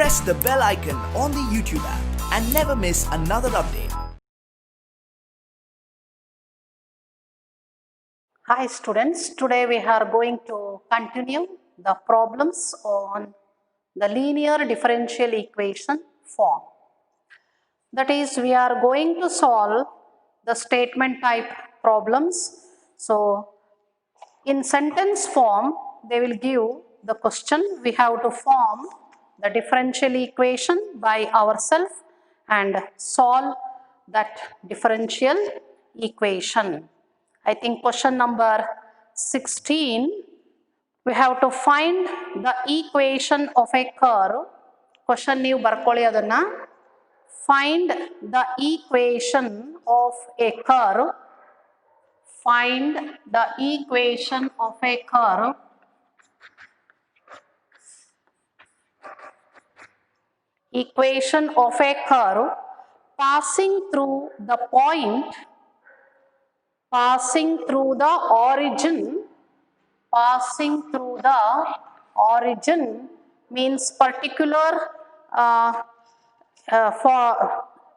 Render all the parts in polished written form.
press the bell icon on the YouTube app and never miss another update. Hi students, today we are going to continue the problems on the linear differential equation form. That is, we are going to solve the statement type problems. So, in sentence form, they will give the question. We have to form the differential equation by ourselves and solve that differential equation. I think question number 16, we have to find the equation of a curve. Question ನೀವು ಬರ್ಕೊಳ್ಳಿ ಅದನ್ನ. Find the equation of a curve. Find the equation of a curve. Equation of a curve passing through the point, passing through the origin, passing through the origin means particular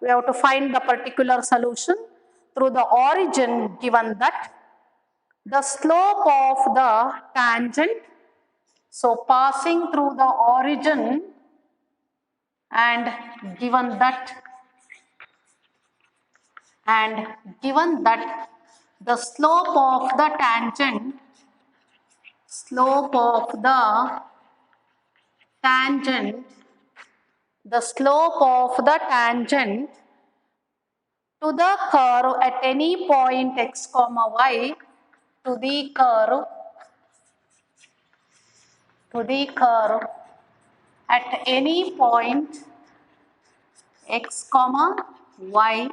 we have to find the particular solution through the origin given that the slope of the tangent, so passing through the origin and given that the slope of the tangent, slope of the tangent, the slope of the tangent to the curve at any point x comma y, to the curve at any point x comma y,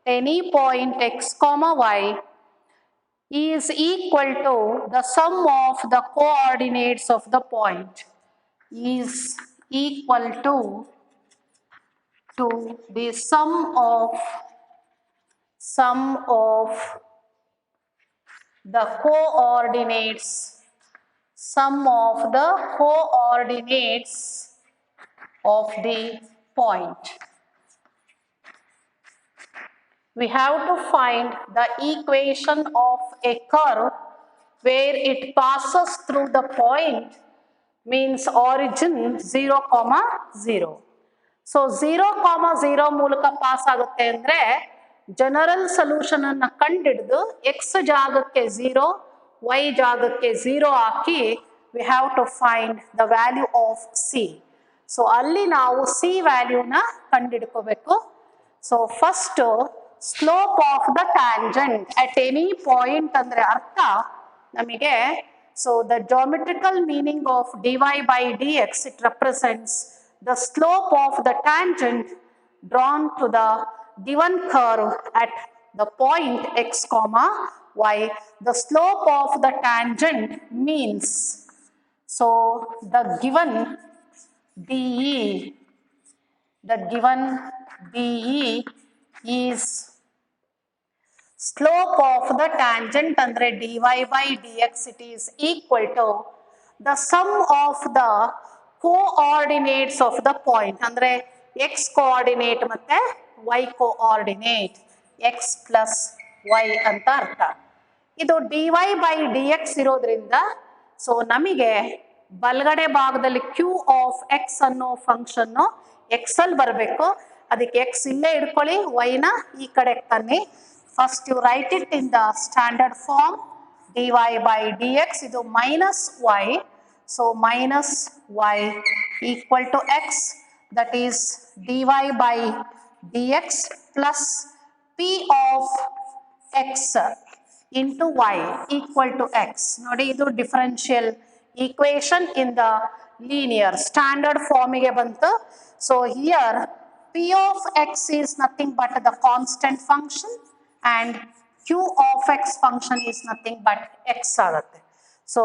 any point x comma y is equal to the sum of the coordinates of the point, is equal to the sum of the coordinates, sum of the coordinates of the point. We have to find the equation of a curve where it passes through the point, means origin 0, 0. So 0, 0 ಮೂಲಕ pass ಆಗುತ್ತೆ ಅಂದ್ರೆ general solution ಅನ್ನು ಕಂಡಿಡಿದು x ಜಾಗಕ್ಕೆ 0, y ಜಾಗಕ್ಕೆ 0 ಹಾಕಿ we have to find the value of c. So ಅಲ್ಲಿ ನಾವು c ವ್ಯಾಲ್ಯೂನ ಕಂಡಿಡ್ಕೋಬೇಕು. So first slope of the tangent at any point ಅಂದ್ರೆ ಅರ್ಥ ನಮಗೆ, so the geometrical meaning of dy by dx, it represents the slope of the tangent drawn to the given curve at the point x comma y. The slope of the tangent means, so the given dE is slope of the tangent andre dy by dx, it is equal to the sum of the coordinates of the point andre x coordinate matte y coordinate, x plus y anta artha. Idu dy by dx ಇರೋದ್ರಿಂದ so ನಮಗೆ ಬಲಗಡೆ ಭಾಗದಲ್ಲಿ q of x ಅನ್ನೋ function x ಅಲ್ಲಿ ಬರಬೇಕು. ಅದಕ್ಕೆ x ಇಲ್ಲೇ ಇಟ್ಕೊಳ್ಳಿ, y ನ ಈ ಕಡೆ ತನ್ನಿ. First you write it in the standard form, dy by dx idu minus y, so minus y equal to x, that is dy by dx plus p of x into y equal to x. Nodi idu differential equation in the linear standard form ige bantu. So here p of x is nothing but the constant function and q of x function is nothing but x ಆಗುತ್ತೆ. So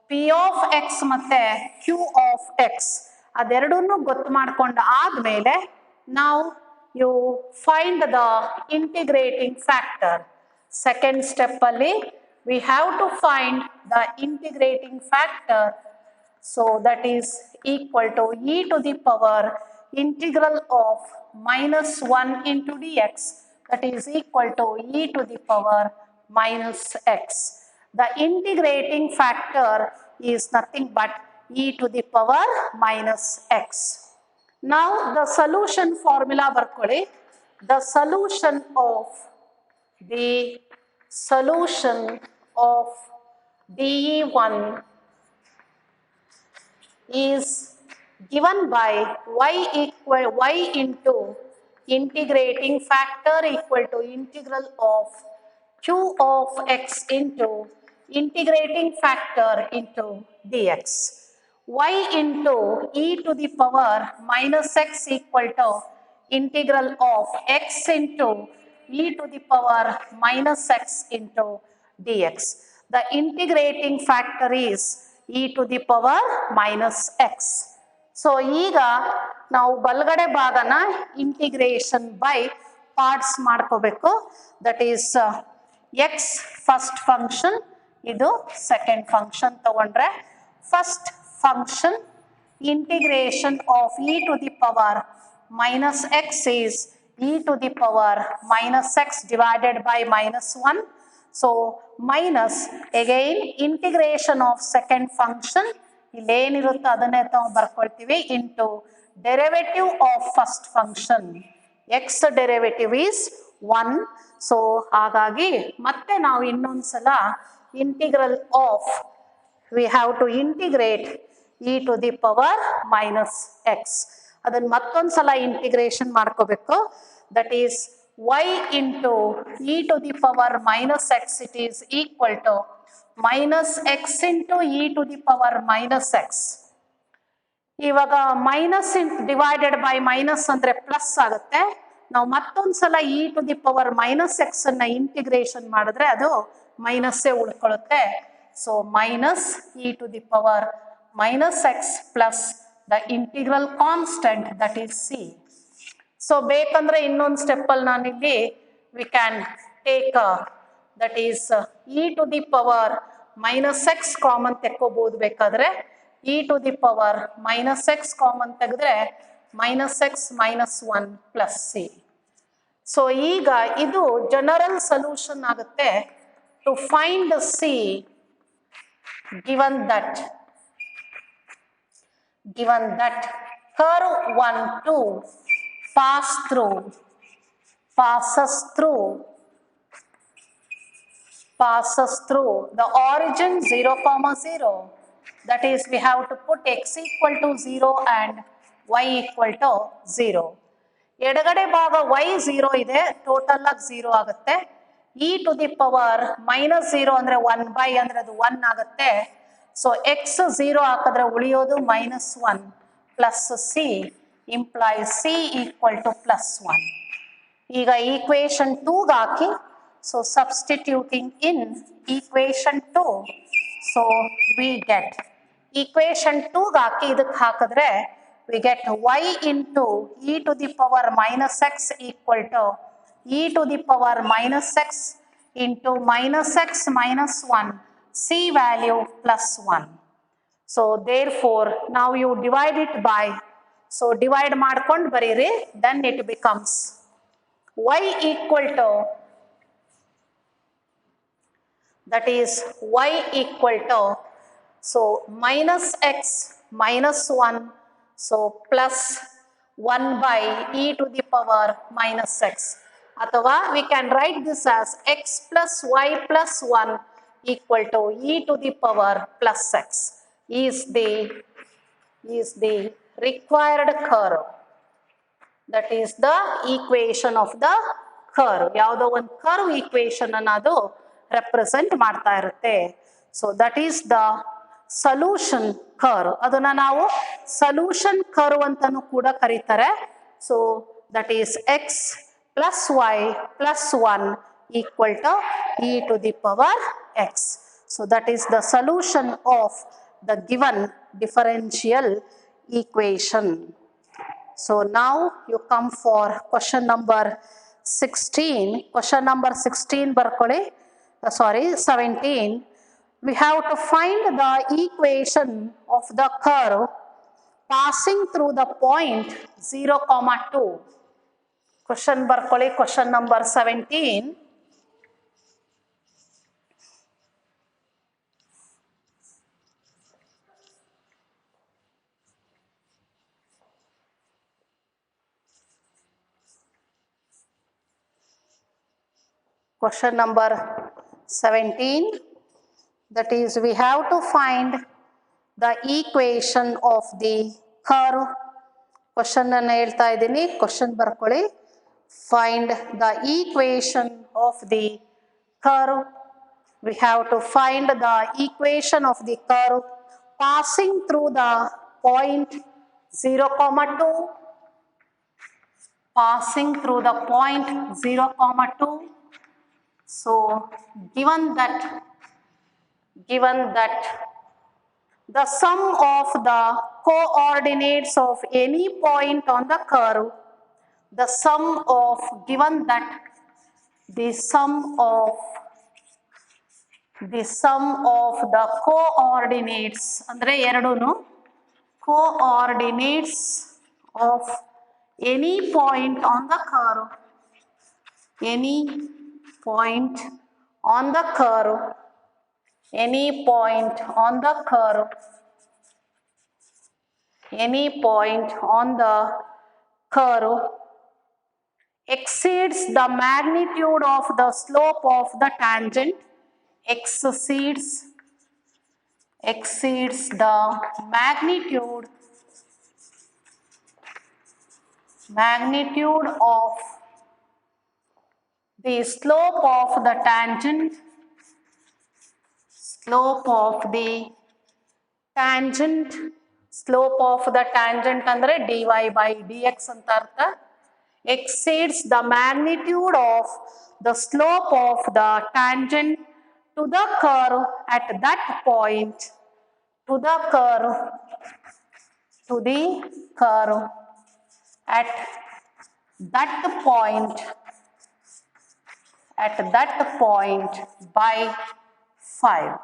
p of x ಮತ್ತೆ q of x ಅದೆರಡನ್ನು ಗೊತ್ತು ಮಾಡ್ಕೊಂಡು ಆದ್ಮೇಲೆ now you find the integrating factor. Second step ಅಲ್ಲಿ we have to find the integrating factor So that is equal to e to the power integral of minus 1 into dx, that is equal to e to the power minus x. The integrating factor is nothing but e to the power minus x. Now the solution formula ಬರ್ಕೊಳ್ಳಿ. The solution of DE1 is given by y into integrating factor equal to integral of q of x into integrating factor into dx. Y into e to the power minus x equal to integral of x into e to the power minus x into dx. The integrating factor is e to the power minus x. So ಈಗ ನಾವು ಬಲಗಡೆ ಭಾಗನ integration by parts ಮಾಡ್ಕೋಬೇಕು. That is X first function, ಇದು second function ತಗೊಂಡ್ರೆ first function integration of e to the power minus x is e to the power minus x divided by minus 1. So minus again integration of second function, ಇಲ್ಲೇನಿರುತ್ತೆ ಅದನ್ನೇ ನಾವು ಬರ್ಕೊಳ್ತೀವಿ, into derivative of first function. x derivative is 1. So ಹಾಗಾಗಿ ಮತ್ತೆ ನಾವು ಇನ್ನೊಂದ್ಸಲ integral of, we have to integrate e to the power minus x. ಅದನ್ನ ಮತ್ತೊಂದ್ಸಲ integration ಮಾಡ್ಕೋಬೇಕು. That is y into e to the power minus x, it is equal to minus x into e to the power minus x. ಇವಾಗ minus divided by minus ಅಂದ್ರೆ plus ಆಗುತ್ತೆ. ನಾವು ಮತ್ತೊಂದ್ಸಲ e to the power minus x ಅನ್ನ integration ಮಾಡಿದ್ರೆ ಅದು ಮೈನಸ್ಸೇ ಉಳ್ಕೊಳ್ಳುತ್ತೆ. So minus e to the power minus x plus the integral constant, that is c. So ಬೇಕಂದ್ರೆ ಇನ್ನೊಂದು ಸ್ಟೆಪ್ ಅಲ್ಲಿ ನಾನಿಲ್ಲಿ we can take that is e to the power minus x common ತೆಕ್ಕೋಬಹುದು. ಬೇಕಾದ್ರೆ e to the power minus x ಕಾಮನ್ ತೆಗೆದ್ರೆ minus x minus 1 plus c. So ಈಗ ಇದು ಜನರಲ್ ಸೊಲ್ಯೂಷನ್ ಆಗುತ್ತೆ. To find c given that curve 1 2 passes through the origin 0, 0. That is, we have to put x equal to 0 and y equal to 0. ಎಡಗಡೆ ಭಾಗ y 0 ಇದೆ, total ಆಗಿ 0 ಆಗುತ್ತೆ. e to the power minus 0 ಅಂದ್ರೆ 1 by ಅಂದ್ರೆ ಅದು 1 ಆಗುತ್ತೆ. So x 0 ಹಾಕಿದ್ರೆ ಉಳಿಯೋದು minus 1 plus c implies c equal to plus 1. ಈಗ equation 2 hockey, so substituting in equation 2, so we get equation 2 ಹಾಕಿ ಇದಕ್ಕೆ ಹಾಕಿದ್ರೆ we get y into e to the power minus x equal to e to the power minus x into minus x minus 1, c value plus 1. So therefore now you divide it by, so divide ಮಾಡ್ಕೊಂಡು ಬರೀರಿ, then it becomes y equal to, that is y equal to, so minus x minus 1, so plus 1 by e to the power minus x. ಅಥವಾ we can write this as x plus y plus 1 equal to e to the power plus x is the required curve. That is the equation of the curve. ಯಾವುದೋ ಒಂದು curve equation ಅನ್ನೋದು represent ಮಾಡ್ತಾ ಇರುತ್ತೆ. So that is the solution curve. ಅದನ್ನ ನಾವು solution curve ಅಂತಾನೂ ಕೂಡ ಕರೀತಾರೆ. So that is x plus y plus 1 equal to e to the power x. So that is the solution of the given differential equation. So now you come for question number 16. Question number 16 ಬರ್ಕೊಳ್ಳಿ, sorry 17. we have to find the equation of the curve passing through the point 0, 2. Question ಬರ್ಕೊಳ್ಳಿ, question number 17. Question number 17, that is we have to find the equation of the curve. Question ಅನ್ನು ಹೇಳ್ತಾ ಇದ್ದೀನಿ, question ಬರ್ಕೊಳ್ಳಿ. Find the equation of the curve. We have to find the equation of the curve passing through the point 0, 2. Passing through the point 0, 2. So given that the sum of the coordinates of any point on the curve, the sum of the coordinates andre eradunu coordinates of any point on the curve, any point on the curve exceeds the magnitude of the slope of the tangent, exceeds the magnitude of the slope of the tangent, andre dy by dx anta artha, exceeds the magnitude of the slope of the tangent to the curve at that point, at that point by 5.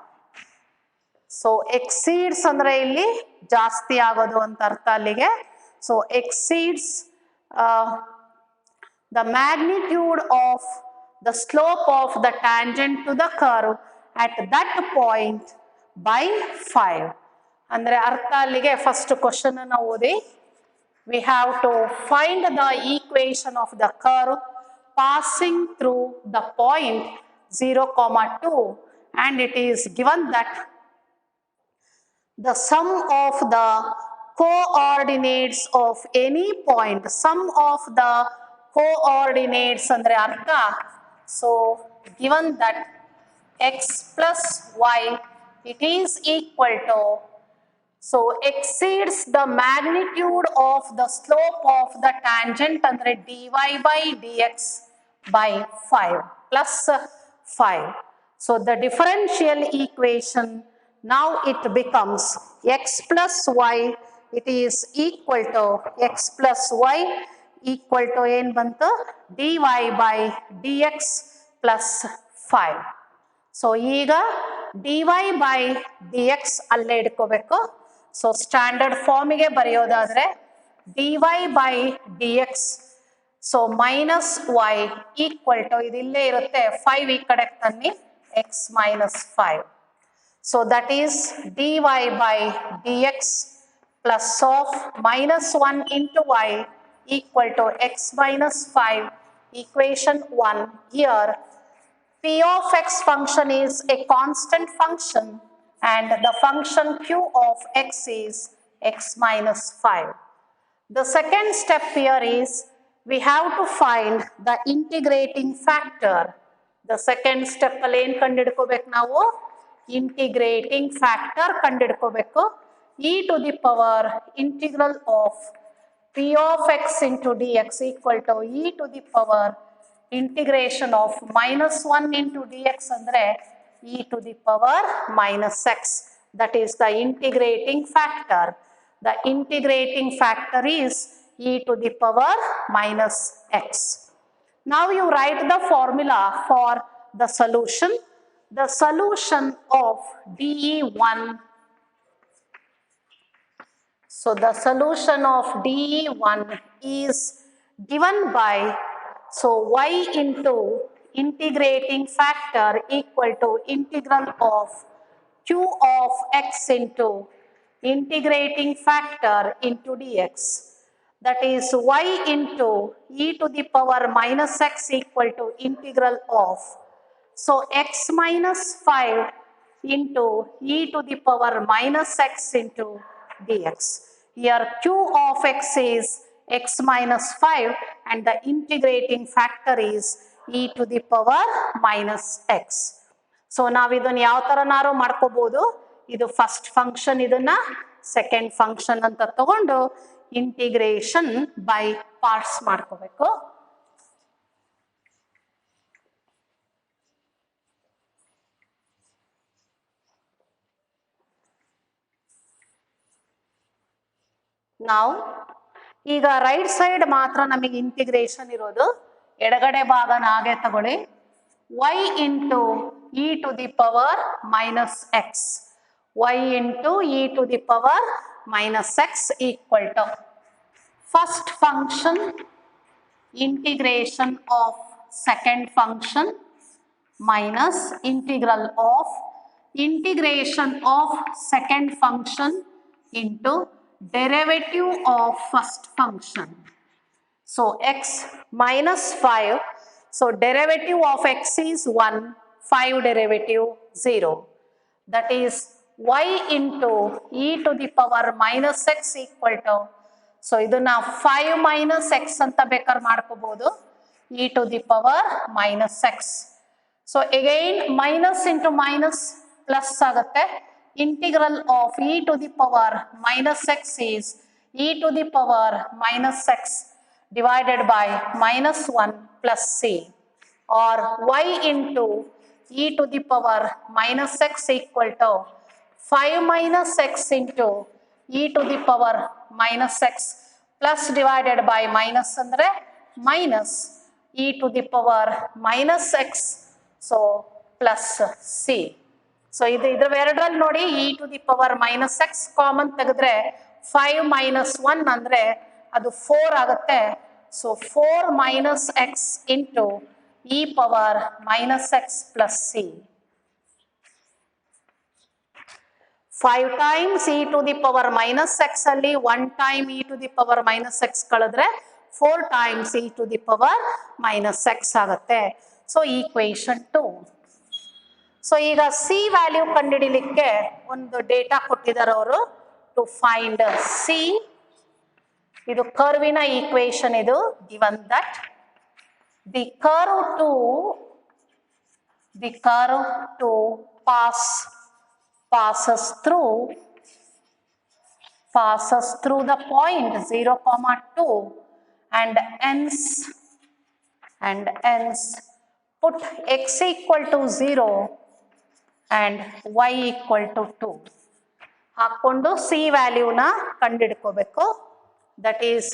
So exceeds andre illi ಜಾಸ್ತಿ ಆಗೋದು ಅಂತ ಅರ್ಥ ಅಲ್ಲಿಗೆ. So exceeds the magnitude of the slope of the tangent to the curve at that point by 5. ಅಂದ್ರೆ ಅರ್ಥ ಅಲ್ಲಿಗೆ first question ಅನ್ನು ಓದಿ. We have to find the equation of the curve passing through the point 0, 2, and it is given that the sum of the coordinates of any point, sum of the coordinates andre artha, so given that x plus y, it is equal to, so exceeds the magnitude of the slope of the tangent andre dy by dx by 5 plus 5. So the differential equation now it becomes x plus y, it is equal to x plus y equal to ಏನು ಬಂತು dy by dx plus 5. So ಈಗ dy by dx ಅಲ್ಲೇ ಇಟ್ಕೋಬೇಕು. So standard ಫಾರ್ಮಿಗೆ ಬರೆಯೋದಾದ್ರೆ dy by dx, so minus y equal to ಇದಿಲ್ಲೇ ಇರುತ್ತೆ 5 ಈ ಕಡೆ ತನ್ನಿ x minus 5. So that is dy by dx plus of minus 1 into y equal to x minus 5, equation 1. Here p of x function is a constant function and the function q of x is x minus 5. The second step here is we have to find the integrating factor. The second step ಅಲ್ಲಿ ಏನು ಕಂಡುಹಿಡ್ಕೋಬೇಕು ನಾವು, integrating factor ಕಂಡುಹಿಡ್ಕೋಬೇಕು. e to the power integral of p of x into dx equal to e to the power integration of minus 1 into dx andre e to the power minus x. That is the integrating factor. The integrating factor is e to the power minus x. Now you write the formula for the solution. the solution of DE1. So the solution of DE1 is given by, so y into integrating factor equal to integral of q of x into integrating factor into dx. That is y into e to the power minus x equal to integral of, so x minus 5 into e to the power minus x into dx. Here q of x is x minus 5 and the integrating factor is e to the power minus x. So ನಾವು ಇದನ್ನ ಯಾವ ಥರನಾರು ಮಾಡ್ಕೋಬಹುದು. ಇದು first function, ಇದನ್ನ second function ಅಂತ ತಗೊಂಡು integration by parts ಮಾಡ್ಕೋಬೇಕು. ನಾವು ಈಗ ರೈಟ್ ಸೈಡ್ ಮಾತ್ರ ನಮಗೆ ಇಂಟಿಗ್ರೇಷನ್ ಇರೋದು, ಎಡಗಡೆ ಭಾಗನ ಹಾಗೆ ತಗೊಳ್ಳಿ. y into e to the power minus x, y into e to the power minus x equal to first function integration of second function minus integral of integration of second function into derivative of first function. So x minus 5, so derivative of x is 1, 5 derivative 0. That is y into e to the power minus x equal to, so iduna 5 minus x anta bekar ಮಾಡ್ಕೋಬಹುದು, e to the power minus x. So again minus into minus plus ಆಗುತ್ತೆ. Integral of e to the power minus x is e to the power minus x divided by minus 1 plus c, or y into e to the power minus x equal to 5 minus x into e to the power minus x plus divided by minus andre minus e to the power minus x, so plus c. So idra ಎರಡರಲ್ಲಿ ನೋಡಿ e to the power minus x ಕಾಮನ್ ತೆಗೆದ್ರೆ 5 minus 1 ಅಂದ್ರೆ ಅದು 4 ಆಗುತ್ತೆ. So 4 minus x into e power minus x plus c. 5 times e to the power minus x ಅಲ್ಲಿ 1 time e to the power minus x ಕಳೆದ್ರೆ 4 times e to the power minus x ಆಗುತ್ತೆ. So equation 2. So ಈಗ C value ಕಂಡುಹಿಡಿಯಲಿಕ್ಕೆ ಒಂದು data ಕೊಟ್ಟಿದ್ದಾರೆ ಅವರು, to find C. ಇದು ಕರ್ವಿನ ಈಕ್ವೇಶನ್, ಇದು given that the curve to passes through the point 0, 2 and ends put x equal to 0 and y equal to 2 ಹಾಕೊಂಡು ಸಿ ವ್ಯಾಲ್ಯೂನ ಕಂಡುಹಿಡ್ಕೋಬೇಕು. ದಟ್ ಈಸ್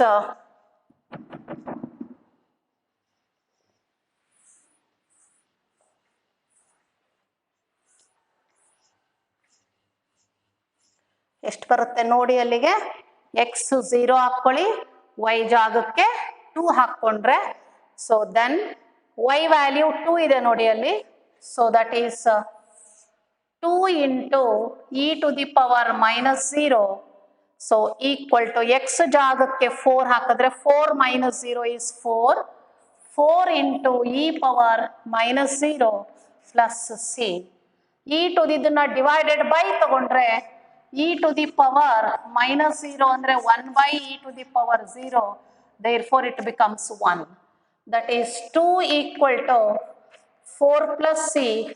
ಎಷ್ಟು ಬರುತ್ತೆ ನೋಡಿ ಅಲ್ಲಿಗೆ. ಎಕ್ಸ್ 0 ಹಾಕ್ಕೊಳ್ಳಿ, ವೈ ಜಾಗಕ್ಕೆ 2 ಹಾಕ್ಕೊಂಡ್ರೆ, ಸೊ ದೆನ್ y ವ್ಯಾಲ್ಯೂ 2 ಇದೆ ನೋಡಿ ಅಲ್ಲಿ. So that is 2 into e to the power minus 0, so equal to x ಜಾಗಕ್ಕೆ 4 ಹಾಕಿದ್ರೆ 4 minus 0 is 4, 4 into e power minus 0 plus c. e to the ಇದನ್ನ divided by ತಗೊಂಡ್ರೆ e to the power minus 0 ಅಂದ್ರೆ 1 by e to the power 0, therefore it becomes 1. That is 2 equal to 4 plus c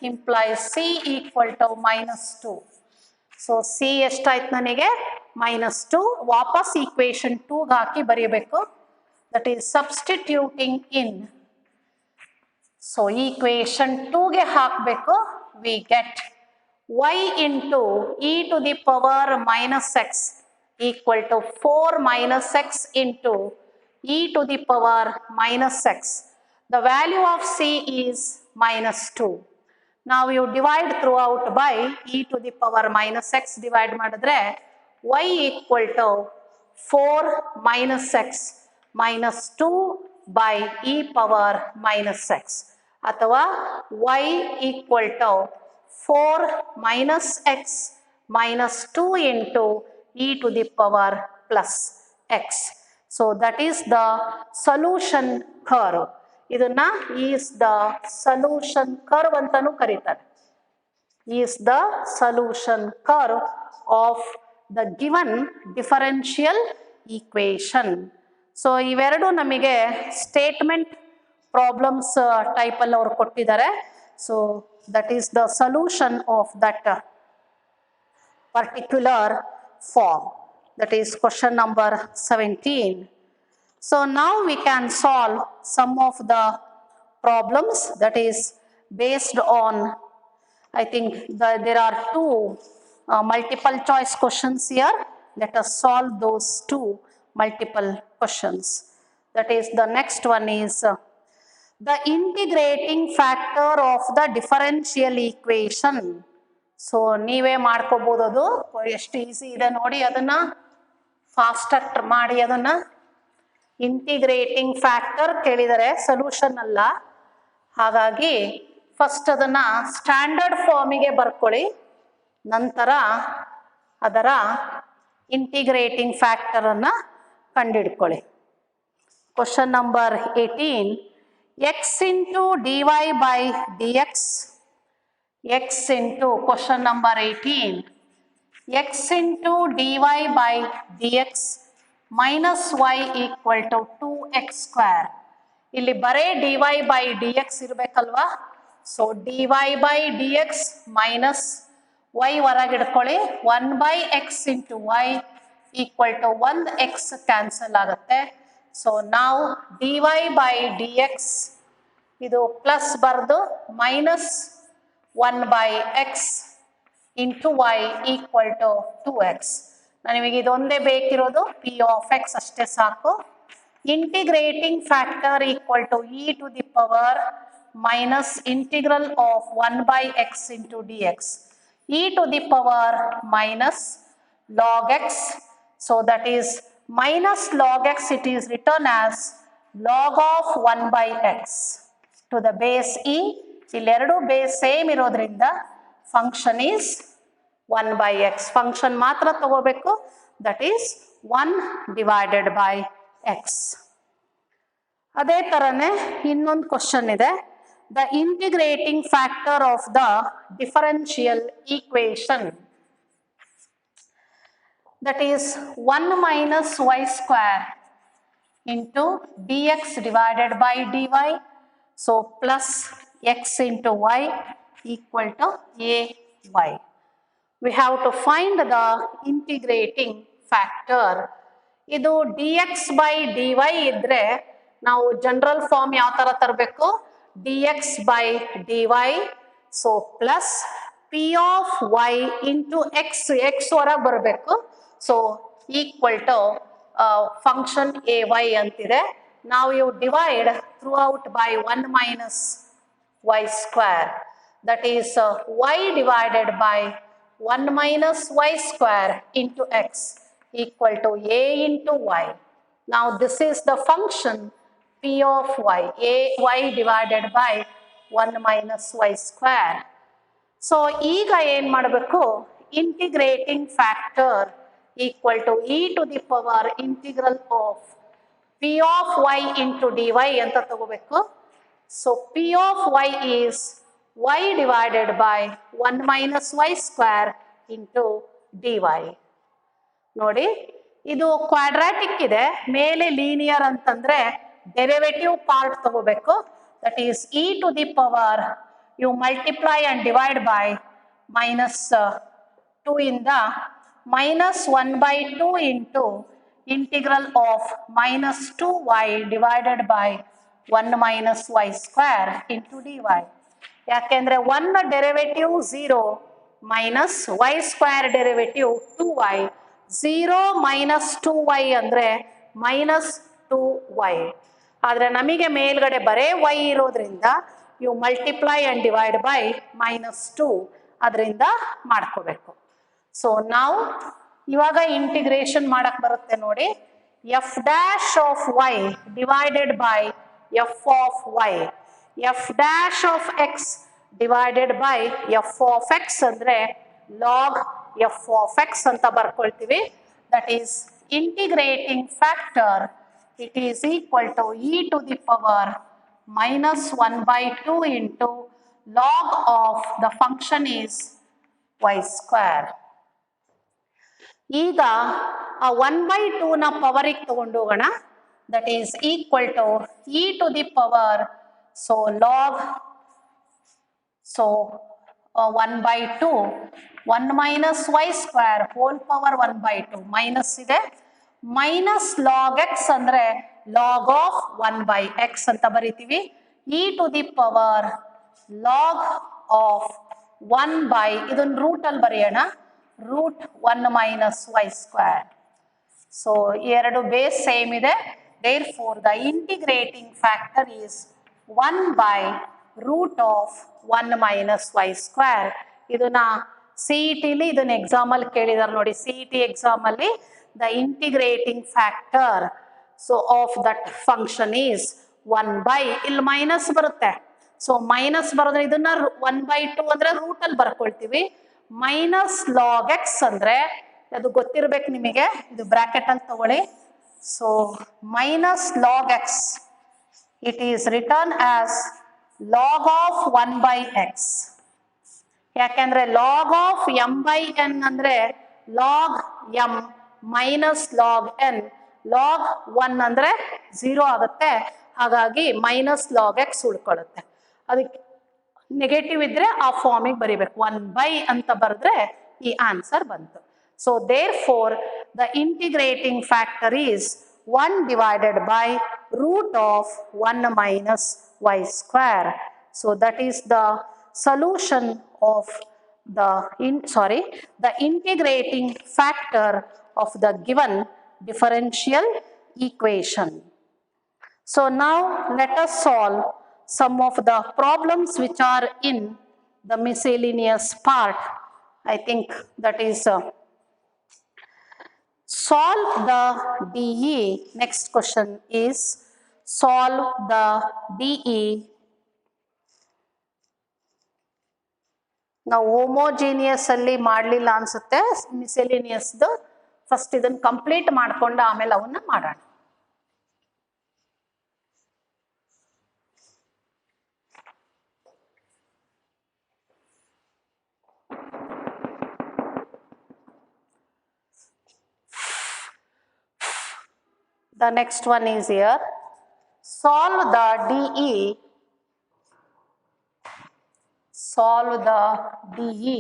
implies c equal to minus 2. So c ಎಷ್ಟಾಯ್ತು ನನಗೆ minus 2. ವಾಪಸ್ equation 2 ಹಾಕಿ ಬರೆಯಬೇಕು. That is substituting in. So equation 2 ಗೆ ಹಾಕಬೇಕು. We get y into e to the power minus x equal to 4 minus x into e to the power minus x. The value of c is minus 2. Now you divide throughout by e to the power minus x divide ಮಾಡಿದ್ರೆ y equal to 4 minus x minus 2 by e power minus x ಅಥವಾ y equal to 4 minus x minus 2 into e to the power plus x. So that is the solution curve. ಇದನ್ನ is the solution curve ಅಂತಾನೂ ಕರೀತಾರೆ. Is the solution curve of the given differential equation. So ಇವೆರಡು ನಮಗೆ statement problems type ಅಲ್ಲಿ ಅವರು ಕೊಟ್ಟಿದ್ದಾರೆ. So that is the solution of that particular form. That is question number 17. So now we can solve some of the problems that is based on, I think there are two multiple choice questions here. Let us solve those two multiple questions. That is, the next one is the integrating factor of the differential equation. So ನೀವೇ ಮಾಡ್ಕೋಬಹುದು, ಅದು ಎಷ್ಟು easy ಇದೆ ನೋಡಿ. ಅದನ್ನ fast ಮಾಡಿ, ಅದನ್ನ integrating factor ಕೇಳಿದರೆ ಸೊಲ್ಯೂಷನ್ ಅಲ್ಲ. ಹಾಗಾಗಿ ಫಸ್ಟ್ ಅದನ್ನ ಸ್ಟ್ಯಾಂಡರ್ಡ್ ಫಾರ್ಮಿಗೆ ಬರ್ಕೊಳ್ಳಿ, ನಂತರ ಅದರ ಇಂಟಿಗ್ರೇಟಿಂಗ್ ಫ್ಯಾಕ್ಟರ್ ಅನ್ನ ಕಂಡುಹಿಡ್ಕೊಳ್ಳಿ. Question number 18, x into dy by dx, x into question number 18, x into dy by dx minus y equal to 2x square. ಇಲ್ಲಿ ಬರೇ dy by dx ಇರಬೇಕಲ್ವಾ. So dy by dx minus y ಹೊರಗಿಡ್ಕೊಳ್ಳಿ, 1 by x into y equal to 1x cancel ಆಗುತ್ತೆ. So ನಾವು dy by dx ಇದು plus ಬರ್ದು minus 1 by x into y equal to 2x. ನಿಮಗೆ ಇದೊಂದೇ ಬೇಕಿರೋದು, p of x ಅಷ್ಟೇ ಸಾಕು. Integrating factor equal to e to the power minus integral of 1 by x into dx, e to the power minus log x. So that is minus log x, it is written as log of 1 by x to the base e. ಇಲ್ಲೆರಡು base same ಇರೋದ್ರಿಂದ function is 1 by x. Function ಮಾತ್ರ ತಗೋಬೇಕು, that is 1 divided by x. ಅದೇ ಥರನೇ ಇನ್ನೊಂದು question ಇದೆ, the integrating factor of the differential equation, that is 1 minus y square into dx divided by dy. So plus x into y equal to ay. We have to find the integrating factor. ಇದು dx by dy ಇದ್ರೆ ನಾವು general form ಯಾವ ತರ ತರಬೇಕು, dx by dy. So plus p of y into x, x ಹೊರಗೆ ಬರಬೇಕು. So equal to function ay ಅಂತಿದೆ. Now you divide throughout by 1 minus y square, that is y divided by 1 minus y square into x equal to a into y. Now this is the function p of y, y divided by 1 minus y square. So ಈಗ ಏನು ಮಾಡಬೇಕು, integrating factor equal to e to the power integral of p of y into dy ಅಂತ ತಗೋಬೇಕು. So p of y is y divided by 1 minus y square into dy. ನೋಡಿ ಇದು quadratic ಇದೆ, ಮೇಲೆ linear ಅಂತಂದ್ರೆ ಡೆರಿವೇಟಿವ್ ಪಾರ್ಟ್ ತಗೋಬೇಕು. That is e to the power, you multiply and divide by minus 2 ಇಂದ minus 1 by 2 into integral of minus 2y divided by 1 minus y square into dy. ಯಾಕೆಂದ್ರೆ 1 derivative 0 minus y square derivative 2y, 0 minus 2y ಅಂದ್ರೆ minus 2y. ಆದ್ರೆ ನಮಗೆ ಮೇಲ್ಗಡೆ ಬರೇ y ಇರೋದ್ರಿಂದ you multiply and divide by -2 ಅದರಿಂದ ಮಾಡ್ಕೋಬೇಕು. ಸೊ ನಾವು ಇವಾಗ ಇಂಟಿಗ್ರೇಷನ್ ಮಾಡಕ್ ಬರುತ್ತೆ ನೋಡಿ. f dash of y divided by f of y, f dash of x divided by f of x ಅಂದ್ರೆ log f of x ಅಂತ ಬರ್ಕೊಳ್ತೀವಿ. That is integrating factor, it is equal to e to the power -1/2 into log of the function is y square. ಈಗ ಆ 1/2 ನ ಪವರಿಗೆ ತಗೊಂಡು ಹೋಗೋಣ. That is equal to e to the power, so log, so 1/2 1 minus y square whole power 1/2 minus ಇದೆ, minus log x ಅಂದ್ರೆ log of 1/x ಅಂತ ಬರಿತೀವಿ. e to the power log of 1 ಇದನ್ನ ರೂಟ್ ಅಲ್ಲಿ ಬರೆಯೋಣ, root 1 minus y square. So ಎರಡು base same ಇದೆ, therefore the integrating factor is 1/√1 minus y square. ಇದನ್ನ CET ಲಿ ಇದನ್ನ ಎಕ್ಸಾಮ್ ಅಲ್ಲಿ ಕೇಳಿದಾರೆ ನೋಡಿ. CET ಎಕ್ಸಾಮ್ ಅಲ್ಲಿ the integrating factor so of that function is 1 ಇಲ್ಲಿ ಮೈನಸ್ ಬರುತ್ತೆ. ಸೊ ಮೈನಸ್ ಬರೋದ್ರೆ ಇದನ್ನ 1/2 ಅಂದ್ರೆ ರೂಟ್ ಅಲ್ಲಿ ಬರ್ಕೊಳ್ತೀವಿ. ಮೈನಸ್ ಲಾಗ್ ಎಕ್ಸ್ ಅಂದ್ರೆ ಅದು ಗೊತ್ತಿರ್ಬೇಕು ನಿಮಗೆ, ಇದು ಬ್ರಾಕೆಟ್ ಅಲ್ಲಿ ತಗೊಳ್ಳಿ. So minus log X it is return as log of 1/x. ಯಾಕೆಂದ್ರೆ ಲಾಗ್ ಆಫ್ m/n ಅಂದ್ರೆ log m minus log n, log 1 ಅಂದ್ರೆ 0 ಆಗುತ್ತೆ, ಹಾಗಾಗಿ ಮೈನಸ್ ಲಾಗ್ ಎಕ್ಸ್ ಉಳ್ಕೊಳ್ಳುತ್ತೆ. ಅದಕ್ಕೆ ನೆಗೆಟಿವ್ ಇದ್ರೆ ಆ ಫಾರ್ಮಿಗೆ ಬರಿಬೇಕು, 1 ಅಂತ ಬರೆದ್ರೆ ಈ ಆನ್ಸರ್ ಬಂತು. So therefore the integrating factor is 1 divided by root of 1 minus y square. So that is the solution of the integrating factor of the given differential equation. So now let us solve some of the problems which are in the miscellaneous part. I think that is solve the DE. Next question is solve the DE. ನಾವು homogeneous ಅಲ್ಲಿ ಮಾಡಲಿಲ್ಲ ಅನ್ಸುತ್ತೆ, ಮಿಸೆಲಿನಿಯಸ್ first ಇದನ್ನ complete ಮಾಡ್ಕೊಂಡು ಆಮೇಲೆ ಅವನ್ನ ಮಾಡೋಣ. The next one is here. Solve the DE. Solve the DE.